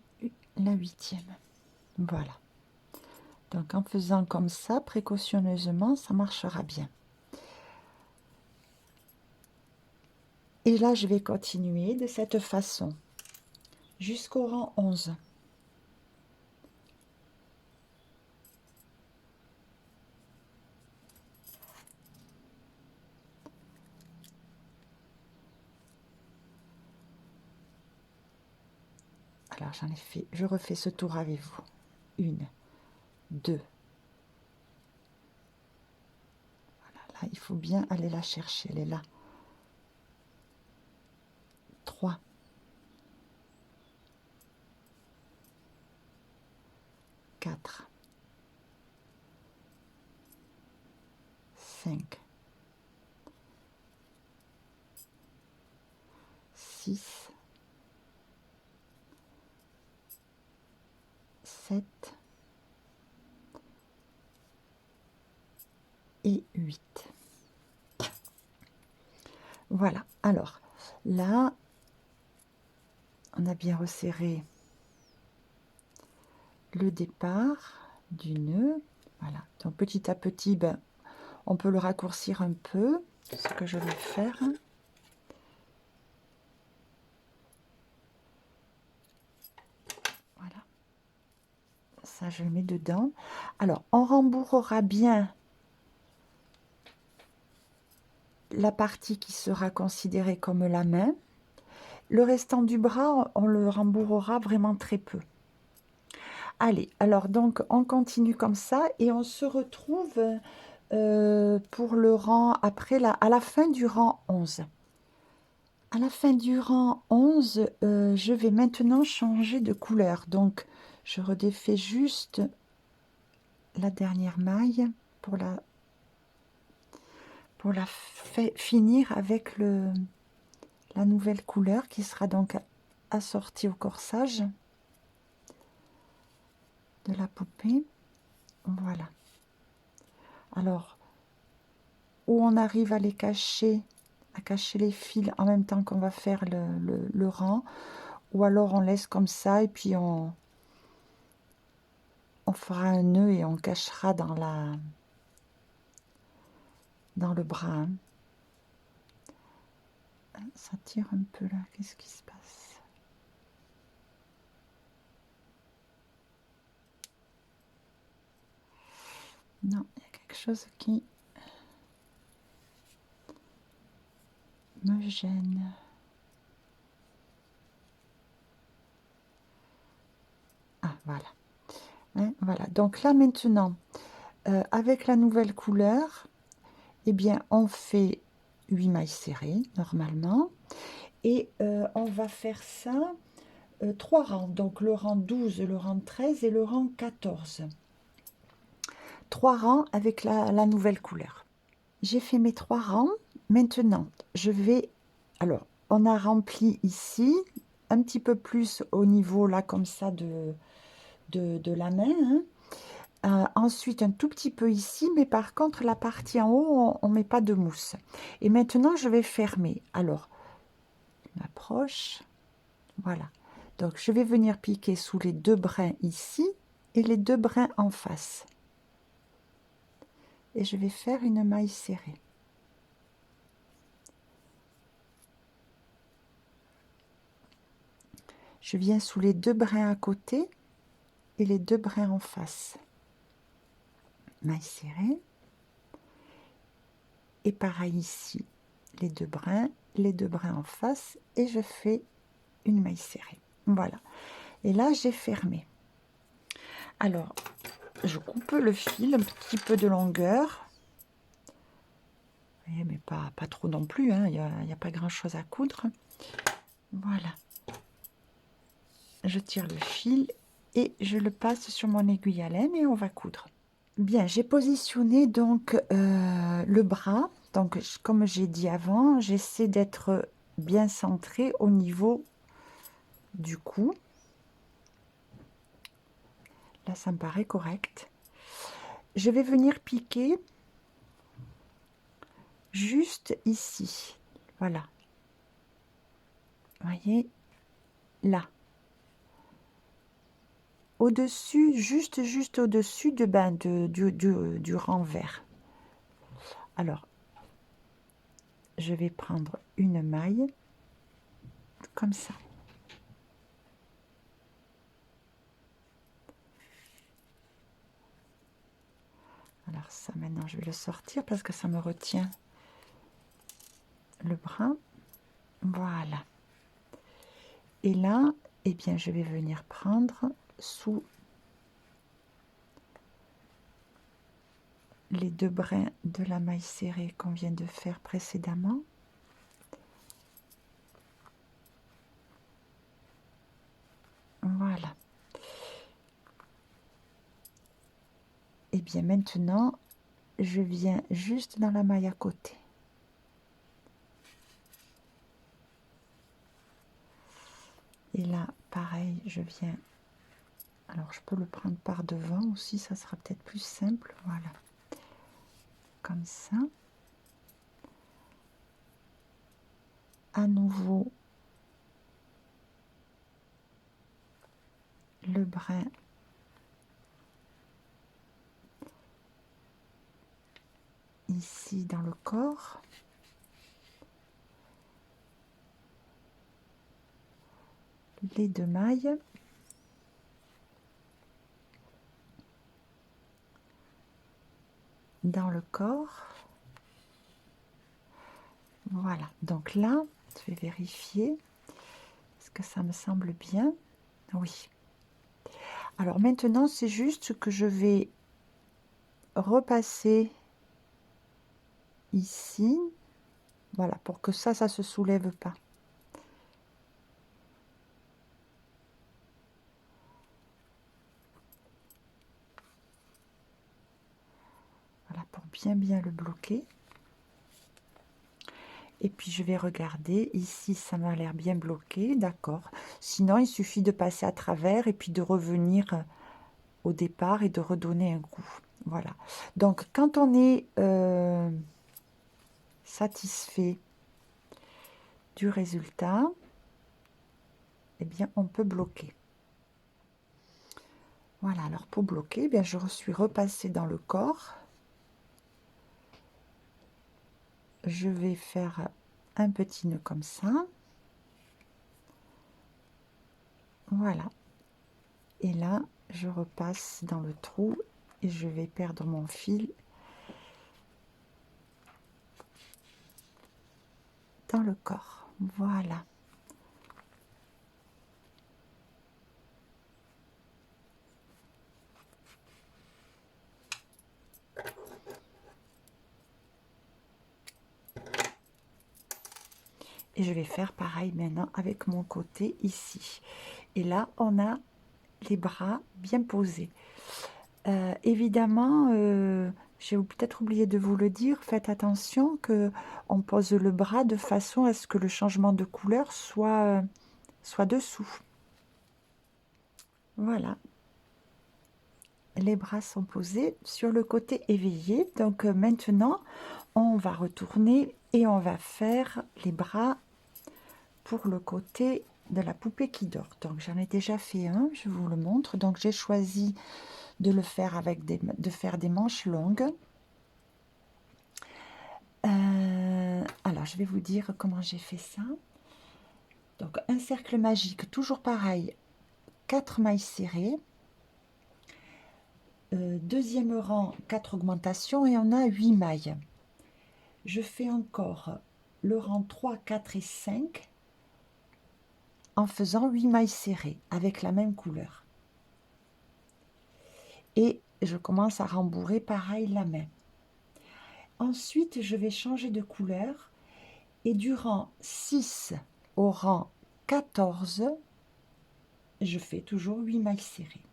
la 8e. Voilà. Donc en faisant comme ça, précautionneusement, ça marchera bien. Et là, je vais continuer de cette façon jusqu'au rang 11. Alors j'en ai fait, je refais ce tour avec vous. 1, 2. Voilà, là, il faut bien aller la chercher, elle est là. 3, 4, 5, 6, 7 et 8. Voilà, alors là, on a bien resserré le départ du nœud. Voilà, donc petit à petit, ben, on peut le raccourcir un peu, ce que je vais faire. Voilà, ça je le mets dedans. Alors, on rembourrera bien la partie qui sera considérée comme la main. Le restant du bras, on le rembourrera vraiment très peu. Allez, alors donc on continue comme ça et on se retrouve pour le rang après à la fin du rang 11. À la fin du rang 11, je vais maintenant changer de couleur. Donc, je redéfais juste la dernière maille pour la finir avec la nouvelle couleur qui sera donc assortie au corsage de la poupée. Voilà. Alors, où on arrive à les cacher, à cacher les fils en même temps qu'on va faire le rang, ou alors on laisse comme ça et puis on fera un nœud et on cachera dans le bras. Hein. Ça tire un peu là, qu'est-ce qui se passe? Non, il y a quelque chose qui me gêne. Ah, voilà. Hein, voilà. Donc là maintenant, avec la nouvelle couleur, eh bien, on fait 8 mailles serrées normalement. Et on va faire ça 3 rangs. Donc le rang 12, le rang 13 et le rang 14. 3 rangs avec la nouvelle couleur. J'ai fait mes 3 rangs. Maintenant, je vais... Alors, on a rempli ici, un petit peu plus au niveau, là, comme ça, de la main. Hein. Ensuite, un tout petit peu ici, mais par contre, la partie en haut, on ne met pas de mousse. Et maintenant, je vais fermer. Alors, je m'approche. Voilà. Donc, je vais venir piquer sous les 2 brins ici et les 2 brins en face. Et je vais faire une maille serrée. Je viens sous les 2 brins à côté et les 2 brins en face. Maille serrée. Et pareil ici, les 2 brins en face et je fais une maille serrée. Voilà. Et là, j'ai fermé. Alors, je coupe le fil, un petit peu de longueur. Vous voyez, mais pas trop non plus, hein. Il n'y a pas grand-chose à coudre. Voilà. Je tire le fil et je le passe sur mon aiguille à laine et on va coudre. Bien, j'ai positionné donc le bras. Donc, comme j'ai dit avant, j'essaie d'être bien centré au niveau du cou. Là, ça me paraît correct. Je vais venir piquer juste ici. Voilà. Vous voyez, là. Au-dessus, juste au-dessus du renvers. Alors, je vais prendre une maille comme ça. Alors ça, maintenant, je vais le sortir parce que ça me retient le bras. Voilà. Et là, eh bien, je vais venir prendre sous les 2 brins de la maille serrée qu'on vient de faire précédemment. Voilà. Et bien maintenant, je viens juste dans la maille à côté. Et là, pareil, je viens. Alors, je peux le prendre par devant aussi, ça sera peut-être plus simple. Voilà. Comme ça. À nouveau, le brin ici dans le corps. Les 2 mailles. Dans le corps. Voilà, donc là, je vais vérifier. Est-ce que ça me semble bien? Oui. Alors maintenant, c'est juste que je vais repasser ici. Voilà, pour que ça se soulève pas. Voilà, pour bien le bloquer. Et puis je vais regarder, ici ça m'a l'air bien bloqué, d'accord. Sinon il suffit de passer à travers et puis de revenir au départ et de redonner un coup. Voilà. Donc quand on est satisfait du résultat, eh bien on peut bloquer. Voilà, alors pour bloquer, eh bien je suis repassée dans le corps. Je vais faire un petit nœud comme ça. Voilà. Et là, je repasse dans le trou et je vais perdre mon fil dans le corps. Voilà. Et je vais faire pareil maintenant avec mon côté ici. Et là, on a les bras bien posés. Évidemment, j'ai peut-être oublié de vous le dire, faites attention que on pose le bras de façon à ce que le changement de couleur soit dessous. Voilà. Les bras sont posés sur le côté éveillé. Donc maintenant, on va retourner et on va faire les bras pour le côté de la poupée qui dort. Donc j'en ai déjà fait un, je vous le montre. Donc j'ai choisi de le faire avec de faire des manches longues. Alors je vais vous dire comment j'ai fait ça. Donc un cercle magique, toujours pareil, 4 mailles serrées. Deuxième rang, 4 augmentations et on a 8 mailles. Je fais encore le rang 3, 4 et 5 en faisant 8 mailles serrées avec la même couleur. Et je commence à rembourrer pareil la main. Ensuite, je vais changer de couleur et du rang 6 au rang 14, je fais toujours 8 mailles serrées.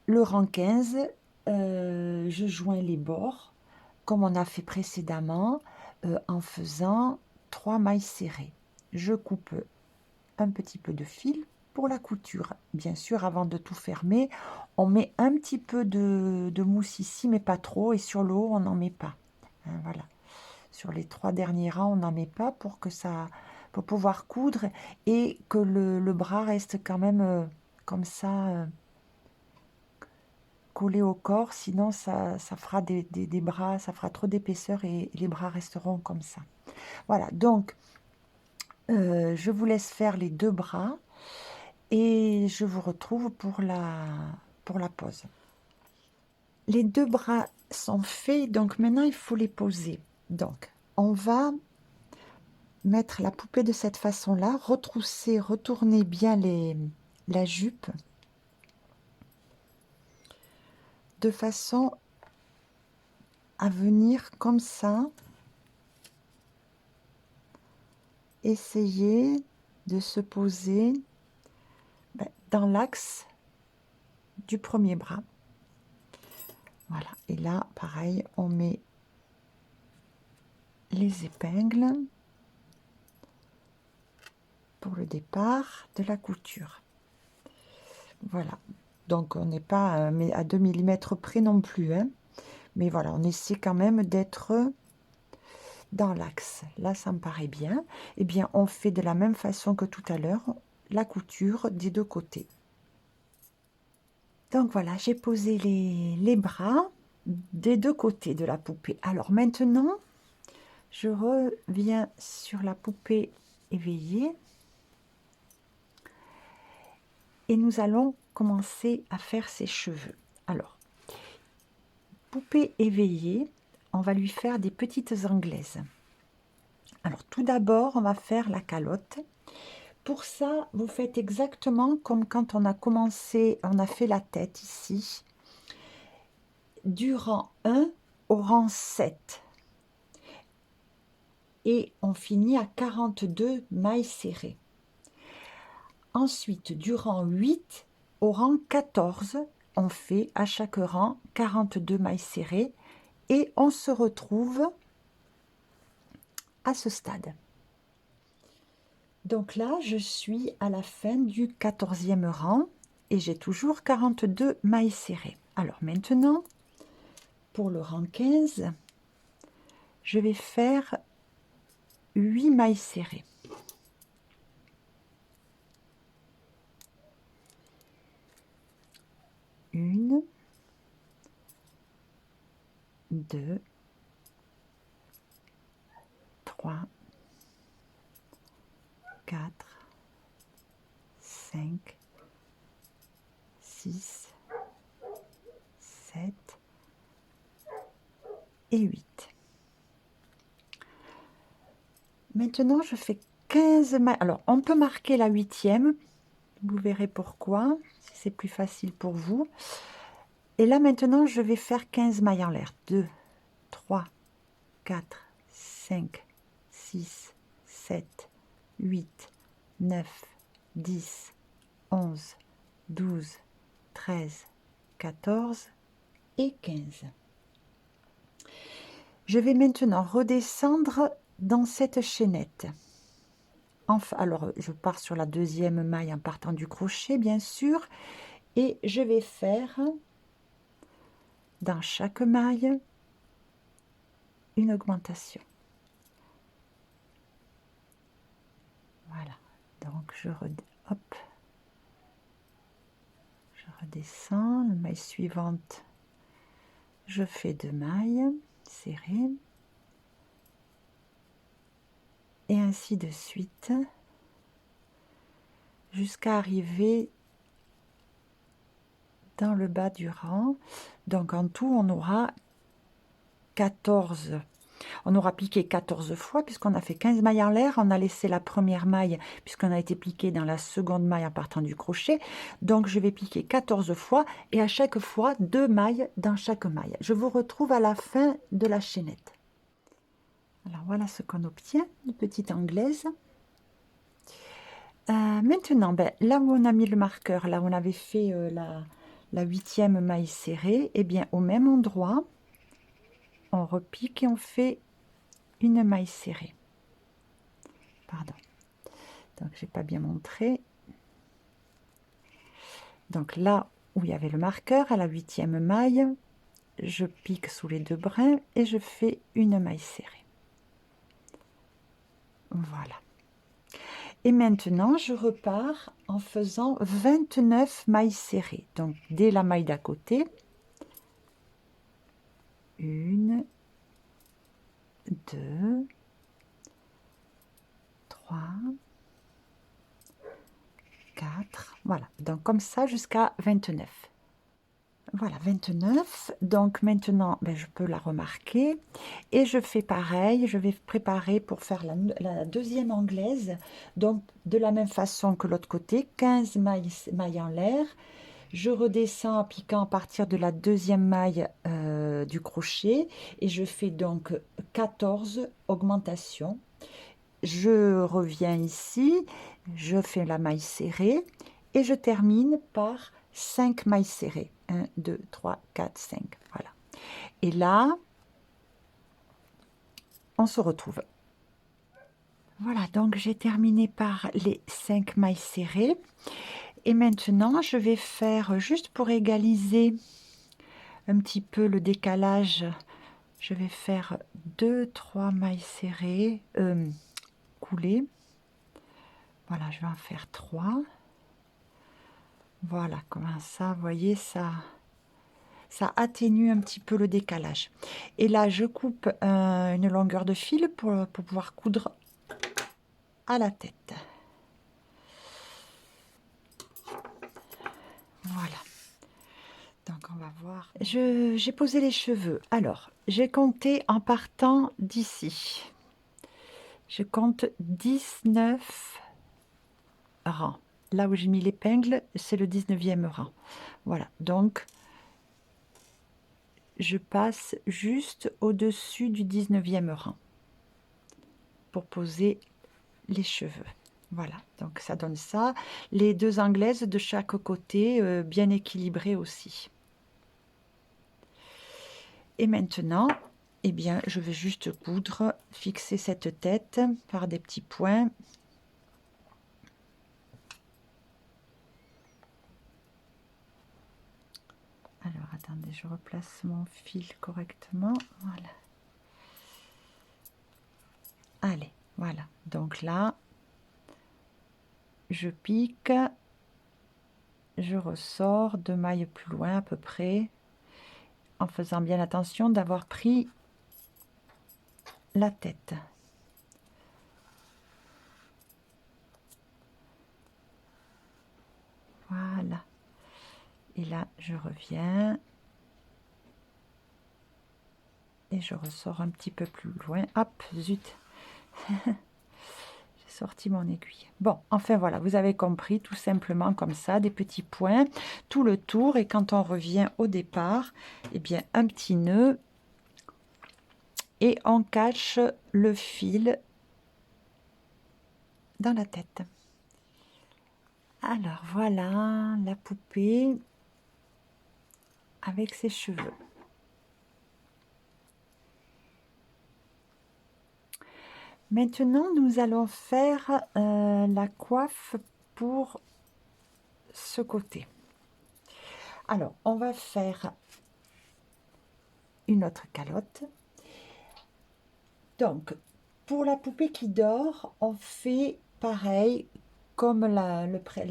Le rang 15, je joins les bords comme on a fait précédemment en faisant 3 mailles serrées. Je coupe un petit peu de fil pour la couture. Bien sûr, avant de tout fermer, on met un petit peu de mousse ici, mais pas trop, et sur le haut, on n'en met pas. Hein, voilà. Sur les 3 derniers rangs, on n'en met pas pour pouvoir coudre et que le bras reste quand même comme ça, collé au corps, sinon ça fera des bras, ça fera trop d'épaisseur et les bras resteront comme ça. Voilà, donc je vous laisse faire les 2 bras et je vous retrouve pour la pose. Les 2 bras sont faits, donc maintenant il faut les poser. Donc on va mettre la poupée de cette façon-là, retrousser, retourner bien la jupe de façon à venir comme ça, essayer de se poser dans l'axe du premier bras. Voilà, et là pareil, on met les épingles pour le départ de la couture. Voilà, donc on n'est pas mais à 2 mm près non plus, hein. Mais voilà, on essaie quand même d'être dans l'axe. Là, ça me paraît bien. Eh bien, on fait de la même façon que tout à l'heure, la couture des 2 côtés. Donc voilà, j'ai posé les bras des 2 côtés de la poupée. Alors maintenant, je reviens sur la poupée éveillée et nous allons commencer à faire ses cheveux. Alors, poupée éveillée, on va lui faire des petites anglaises. Alors tout d'abord, on va faire la calotte. Pour ça, vous faites exactement comme quand on a commencé, on a fait la tête ici, du rang 1 au rang 7. Et on finit à 42 mailles serrées. Ensuite, du rang 8 au rang 14, on fait à chaque rang 42 mailles serrées et on se retrouve à ce stade. Donc là, je suis à la fin du 14e rang et j'ai toujours 42 mailles serrées. Alors maintenant, pour le rang 15, je vais faire 8 mailles serrées. Une, 2, 3, 4, 5, 6, 7 et 8. Maintenant, je fais 15 mailles. Alors, on peut marquer la 8e. Vous verrez pourquoi, si c'est plus facile pour vous. Et là, maintenant, je vais faire 15 mailles en l'air. 2, 3, 4, 5, 6, 7, 8, 9, 10, 11, 12, 13, 14 et 15. Je vais maintenant redescendre dans cette chaînette. Enfin, alors, je pars sur la 2e maille en partant du crochet, bien sûr, et je vais faire dans chaque maille une augmentation. Voilà, donc je redescends, la maille suivante, je fais 2 mailles serrées, et ainsi de suite, jusqu'à arriver dans le bas du rang. Donc en tout, on aura 14. On aura piqué 14 fois puisqu'on a fait 15 mailles en l'air. On a laissé la première maille puisqu'on a été piqué dans la seconde maille en partant du crochet. Donc je vais piquer 14 fois et à chaque fois 2 mailles dans chaque maille. Je vous retrouve à la fin de la chaînette. Alors voilà ce qu'on obtient, une petite anglaise. Maintenant, ben, là où on a mis le marqueur, là où on avait fait la 8e maille serrée, et bien au même endroit, on repique et on fait une maille serrée. Pardon. Donc, j'ai pas bien montré. Donc là où il y avait le marqueur, à la 8e maille, je pique sous les 2 brins et je fais une maille serrée. Voilà. Et maintenant, je repars en faisant 29 mailles serrées. Donc, dès la maille d'à côté, 1, 2, 3, 4, voilà. Donc, comme ça jusqu'à 29. Voilà, 29. Donc, maintenant, ben, je peux la remarquer. Et je fais pareil. Je vais préparer pour faire la deuxième anglaise. Donc, de la même façon que l'autre côté, 15 mailles en l'air. Je redescends en piquant à partir de la deuxième maille du crochet. Et je fais donc 14 augmentations. Je reviens ici, je fais la maille serrée et je termine par 5 mailles serrées. 1, 2, 3, 4, 5. Voilà. Et là, on se retrouve. Voilà, donc j'ai terminé par les 5 mailles serrées. Et maintenant, je vais faire, juste pour égaliser un petit peu le décalage, je vais faire 2, 3 mailles serrées, coulées. Voilà, je vais en faire 3. Voilà, comment ça, vous voyez, ça atténue un petit peu le décalage. Et là, je coupe une longueur de fil pour pouvoir coudre à la tête. Voilà. Donc, on va voir. J'ai posé les cheveux. Alors, j'ai compté en partant d'ici. Je compte 19 rangs. Là où j'ai mis l'épingle, c'est le 19e rang. Voilà, donc je passe juste au-dessus du 19e rang pour poser les cheveux. Voilà, donc ça donne ça. Les 2 anglaises de chaque côté, bien équilibrées aussi. Et maintenant, eh bien, je vais juste coudre, fixer cette tête par des petits points. Alors, attendez, je replace mon fil correctement. Voilà. Allez, voilà. Donc là, je pique, je ressors 2 mailles plus loin à peu près, en faisant bien attention d'avoir pris la tête. Voilà. Et là, je reviens. Et je ressors un petit peu plus loin. Hop, zut. J'ai sorti mon aiguille. Bon, enfin voilà, vous avez compris, tout simplement comme ça, des petits points, tout le tour. Et quand on revient au départ, eh bien, un petit nœud. Et on cache le fil dans la tête. Alors voilà la poupée avec ses cheveux. Maintenant, nous allons faire la coiffe pour ce côté. Alors, on va faire une autre calotte. Donc, pour la poupée qui dort, on fait pareil comme la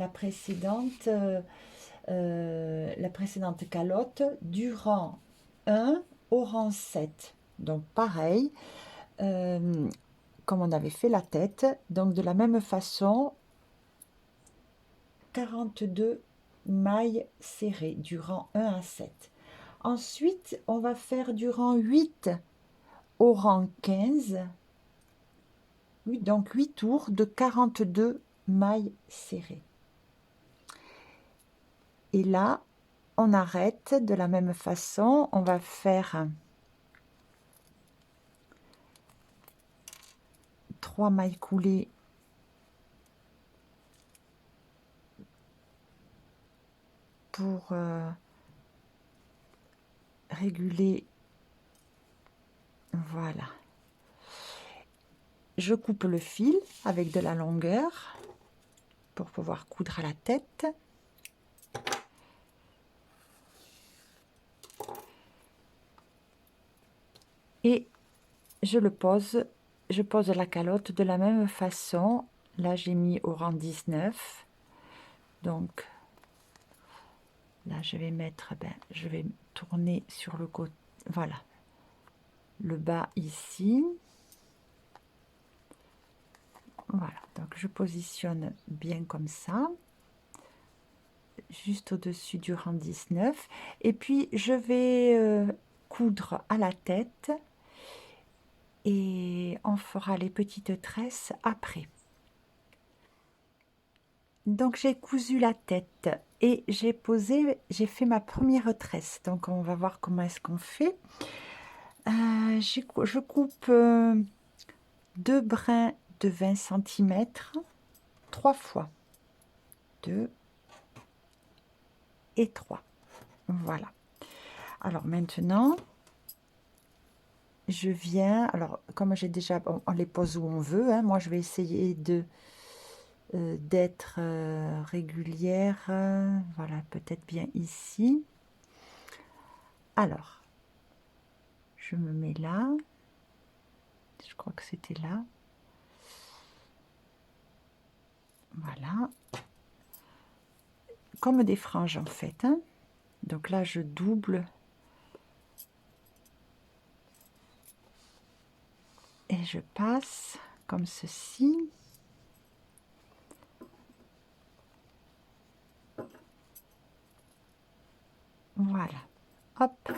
précédente calotte, du rang 1 au rang 7. Donc, pareil, comme on avait fait la tête. Donc, de la même façon, 42 mailles serrées du rang 1 à 7. Ensuite, on va faire du rang 8 au rang 15. Donc 8 tours de 42 mailles serrées. Et là, on arrête de la même façon. On va faire 3 mailles coulées pour réguler. Voilà. Je coupe le fil avec de la longueur pour pouvoir coudre à la tête. Et je pose la calotte de la même façon. Là, j'ai mis au rang 19. Donc, là, je vais mettre, je vais tourner sur le côté, voilà, le bas ici. Voilà, donc je positionne bien comme ça, juste au-dessus du rang 19. Et puis, je vais coudre à la tête et on fera les petites tresses après. Donc, j'ai cousu la tête et j'ai fait ma première tresse. Donc, on va voir comment est-ce qu'on fait. Je coupe 2 brins de 20 cm 3 fois 2 et 3. Voilà. Alors maintenant, je viens, alors comme j'ai déjà, on les pose où on veut, hein, moi je vais essayer d'être régulière, voilà, peut-être bien ici. Alors, je me mets là, je crois que c'était là. Voilà. Comme des franges en fait, hein. Donc là, je double. Et je passe comme ceci. Voilà. Hop.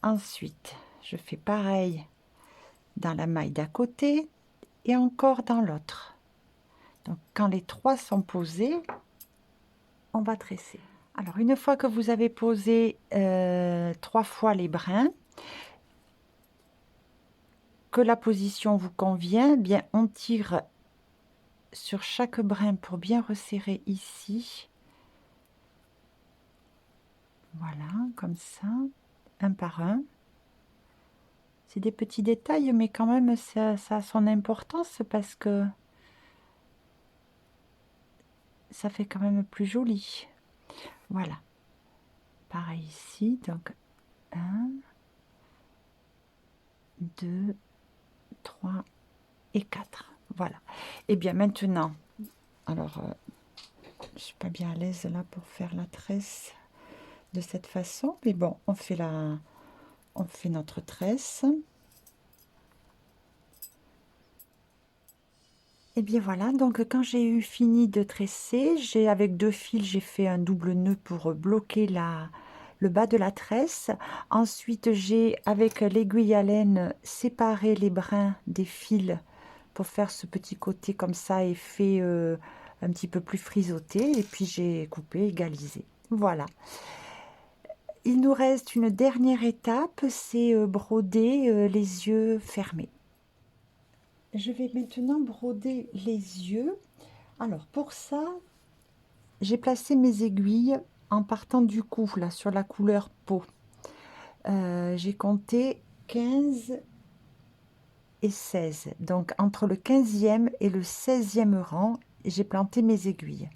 Ensuite, je fais pareil dans la maille d'à côté et encore dans l'autre. Donc, quand les 3 sont posés, on va tresser. Alors, une fois que vous avez posé 3 fois les brins, que la position vous convient, bien on tire sur chaque brin pour bien resserrer ici. Voilà, comme ça, un par un. C'est des petits détails, mais quand même, ça a son importance parce que ça fait quand même plus joli. Voilà. Pareil ici, donc 1, 2, 3 et 4. Voilà. Et bien maintenant, alors, je suis pas bien à l'aise là pour faire la tresse de cette façon, mais bon, on fait notre tresse. Et bien voilà, donc quand j'ai eu fini de tresser, avec 2 fils, j'ai fait un double nœud pour bloquer le bas de la tresse. Ensuite, j'ai, avec l'aiguille à laine, séparé les brins des fils pour faire ce petit côté comme ça, effet un petit peu plus frisotté. Et puis, j'ai coupé, égalisé. Voilà. Il nous reste une dernière étape, c'est broder les yeux fermés. Je vais maintenant broder les yeux. Alors, pour ça, j'ai placé mes aiguilles en partant du cou, là, sur la couleur peau. J'ai compté 15 et 16. Donc, entre le 15e et le 16e rang, j'ai planté mes aiguilles.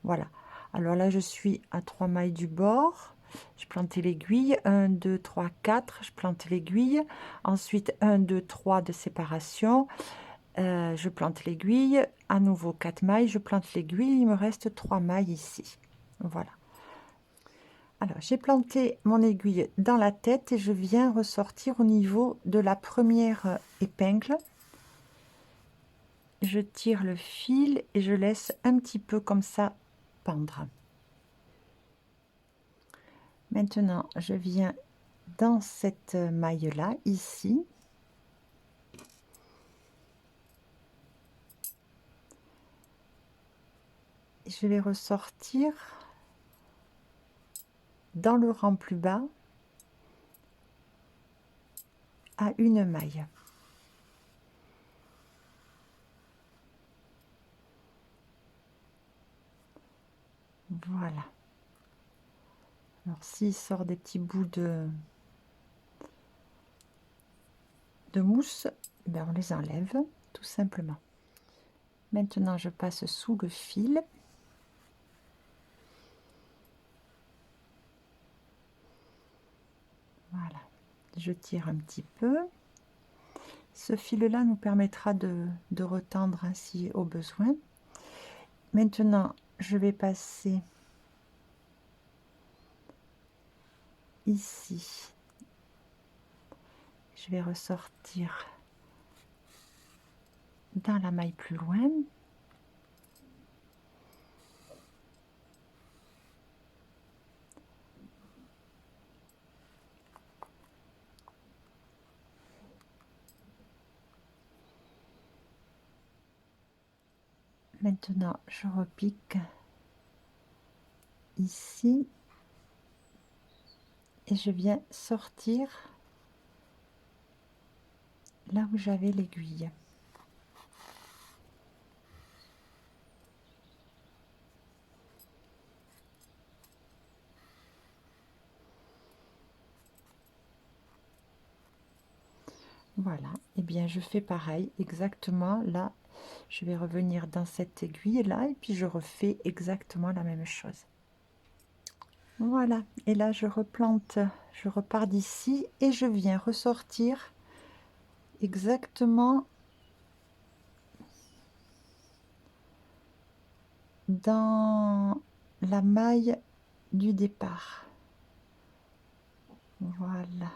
Voilà. Alors là, je suis à 3 mailles du bord. Je plantais l'aiguille. 1, 2, 3, 4. Je plante l'aiguille. Ensuite, 1, 2, 3 de séparation. Je plante l'aiguille. À nouveau 4 mailles. Je plante l'aiguille. Il me reste 3 mailles ici. Voilà. Alors, j'ai planté mon aiguille dans la tête et je viens ressortir au niveau de la première épingle. Je tire le fil et je laisse un petit peu comme ça pendre. Maintenant, je viens dans cette maille-là, ici. Je vais ressortir dans le rang plus bas à une maille. Voilà. Alors s'il sort des petits bouts de mousse, ben on les enlève tout simplement. Maintenant je passe sous le fil. Voilà, je tire un petit peu. Ce fil là nous permettra de retendre ainsi au besoin. Maintenant je vais passer ici, je vais ressortir dans la maille plus loin. Maintenant je repique ici et je viens sortir là où j'avais l'aiguille. Voilà, et bien je fais pareil exactement là. Je vais revenir dans cette aiguille là et puis je refais exactement la même chose. Voilà, et là je replante, je repars d'ici et je viens ressortir exactement dans la maille du départ. Voilà.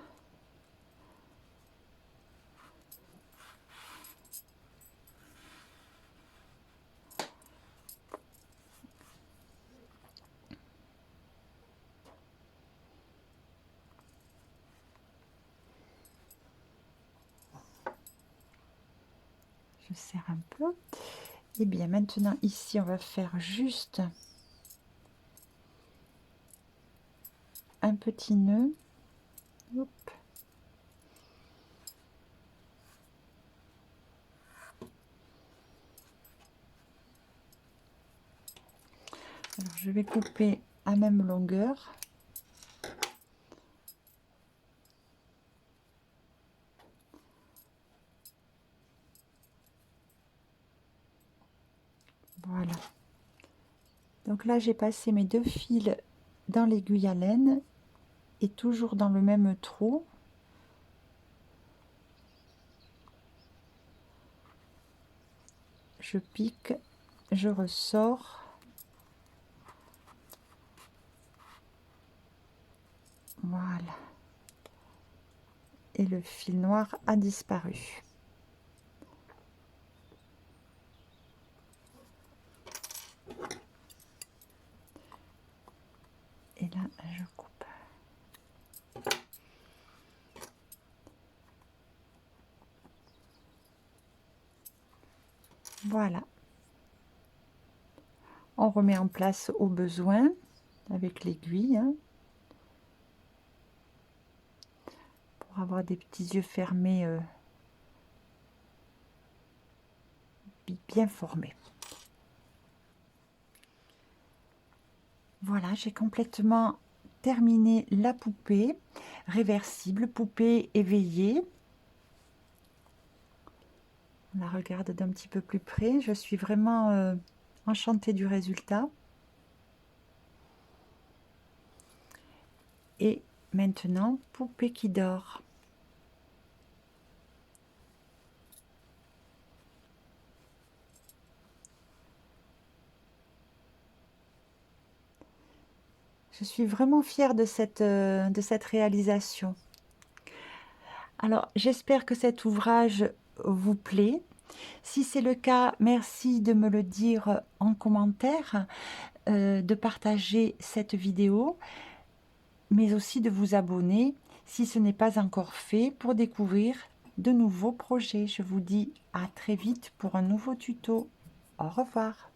Je serre un peu. Et bien maintenant ici on va faire juste un petit nœud. Hop. Alors je vais couper à même longueur. Voilà. Donc là j'ai passé mes deux fils dans l'aiguille à laine et toujours dans le même trou. Je pique, je ressors. Voilà. Et le fil noir a disparu. Et là, je coupe. Voilà. On remet en place au besoin avec l'aiguille. Hein, pour avoir des petits yeux fermés bien formés. Voilà, j'ai complètement terminé la poupée réversible, poupée éveillée. On la regarde d'un petit peu plus près. Je suis vraiment enchantée du résultat. Et maintenant, poupée qui dort. Je suis vraiment fière de cette réalisation. Alors, j'espère que cet ouvrage vous plaît. Si c'est le cas, merci de me le dire en commentaire, de partager cette vidéo, mais aussi de vous abonner si ce n'est pas encore fait pour découvrir de nouveaux projets. Je vous dis à très vite pour un nouveau tuto. Au revoir.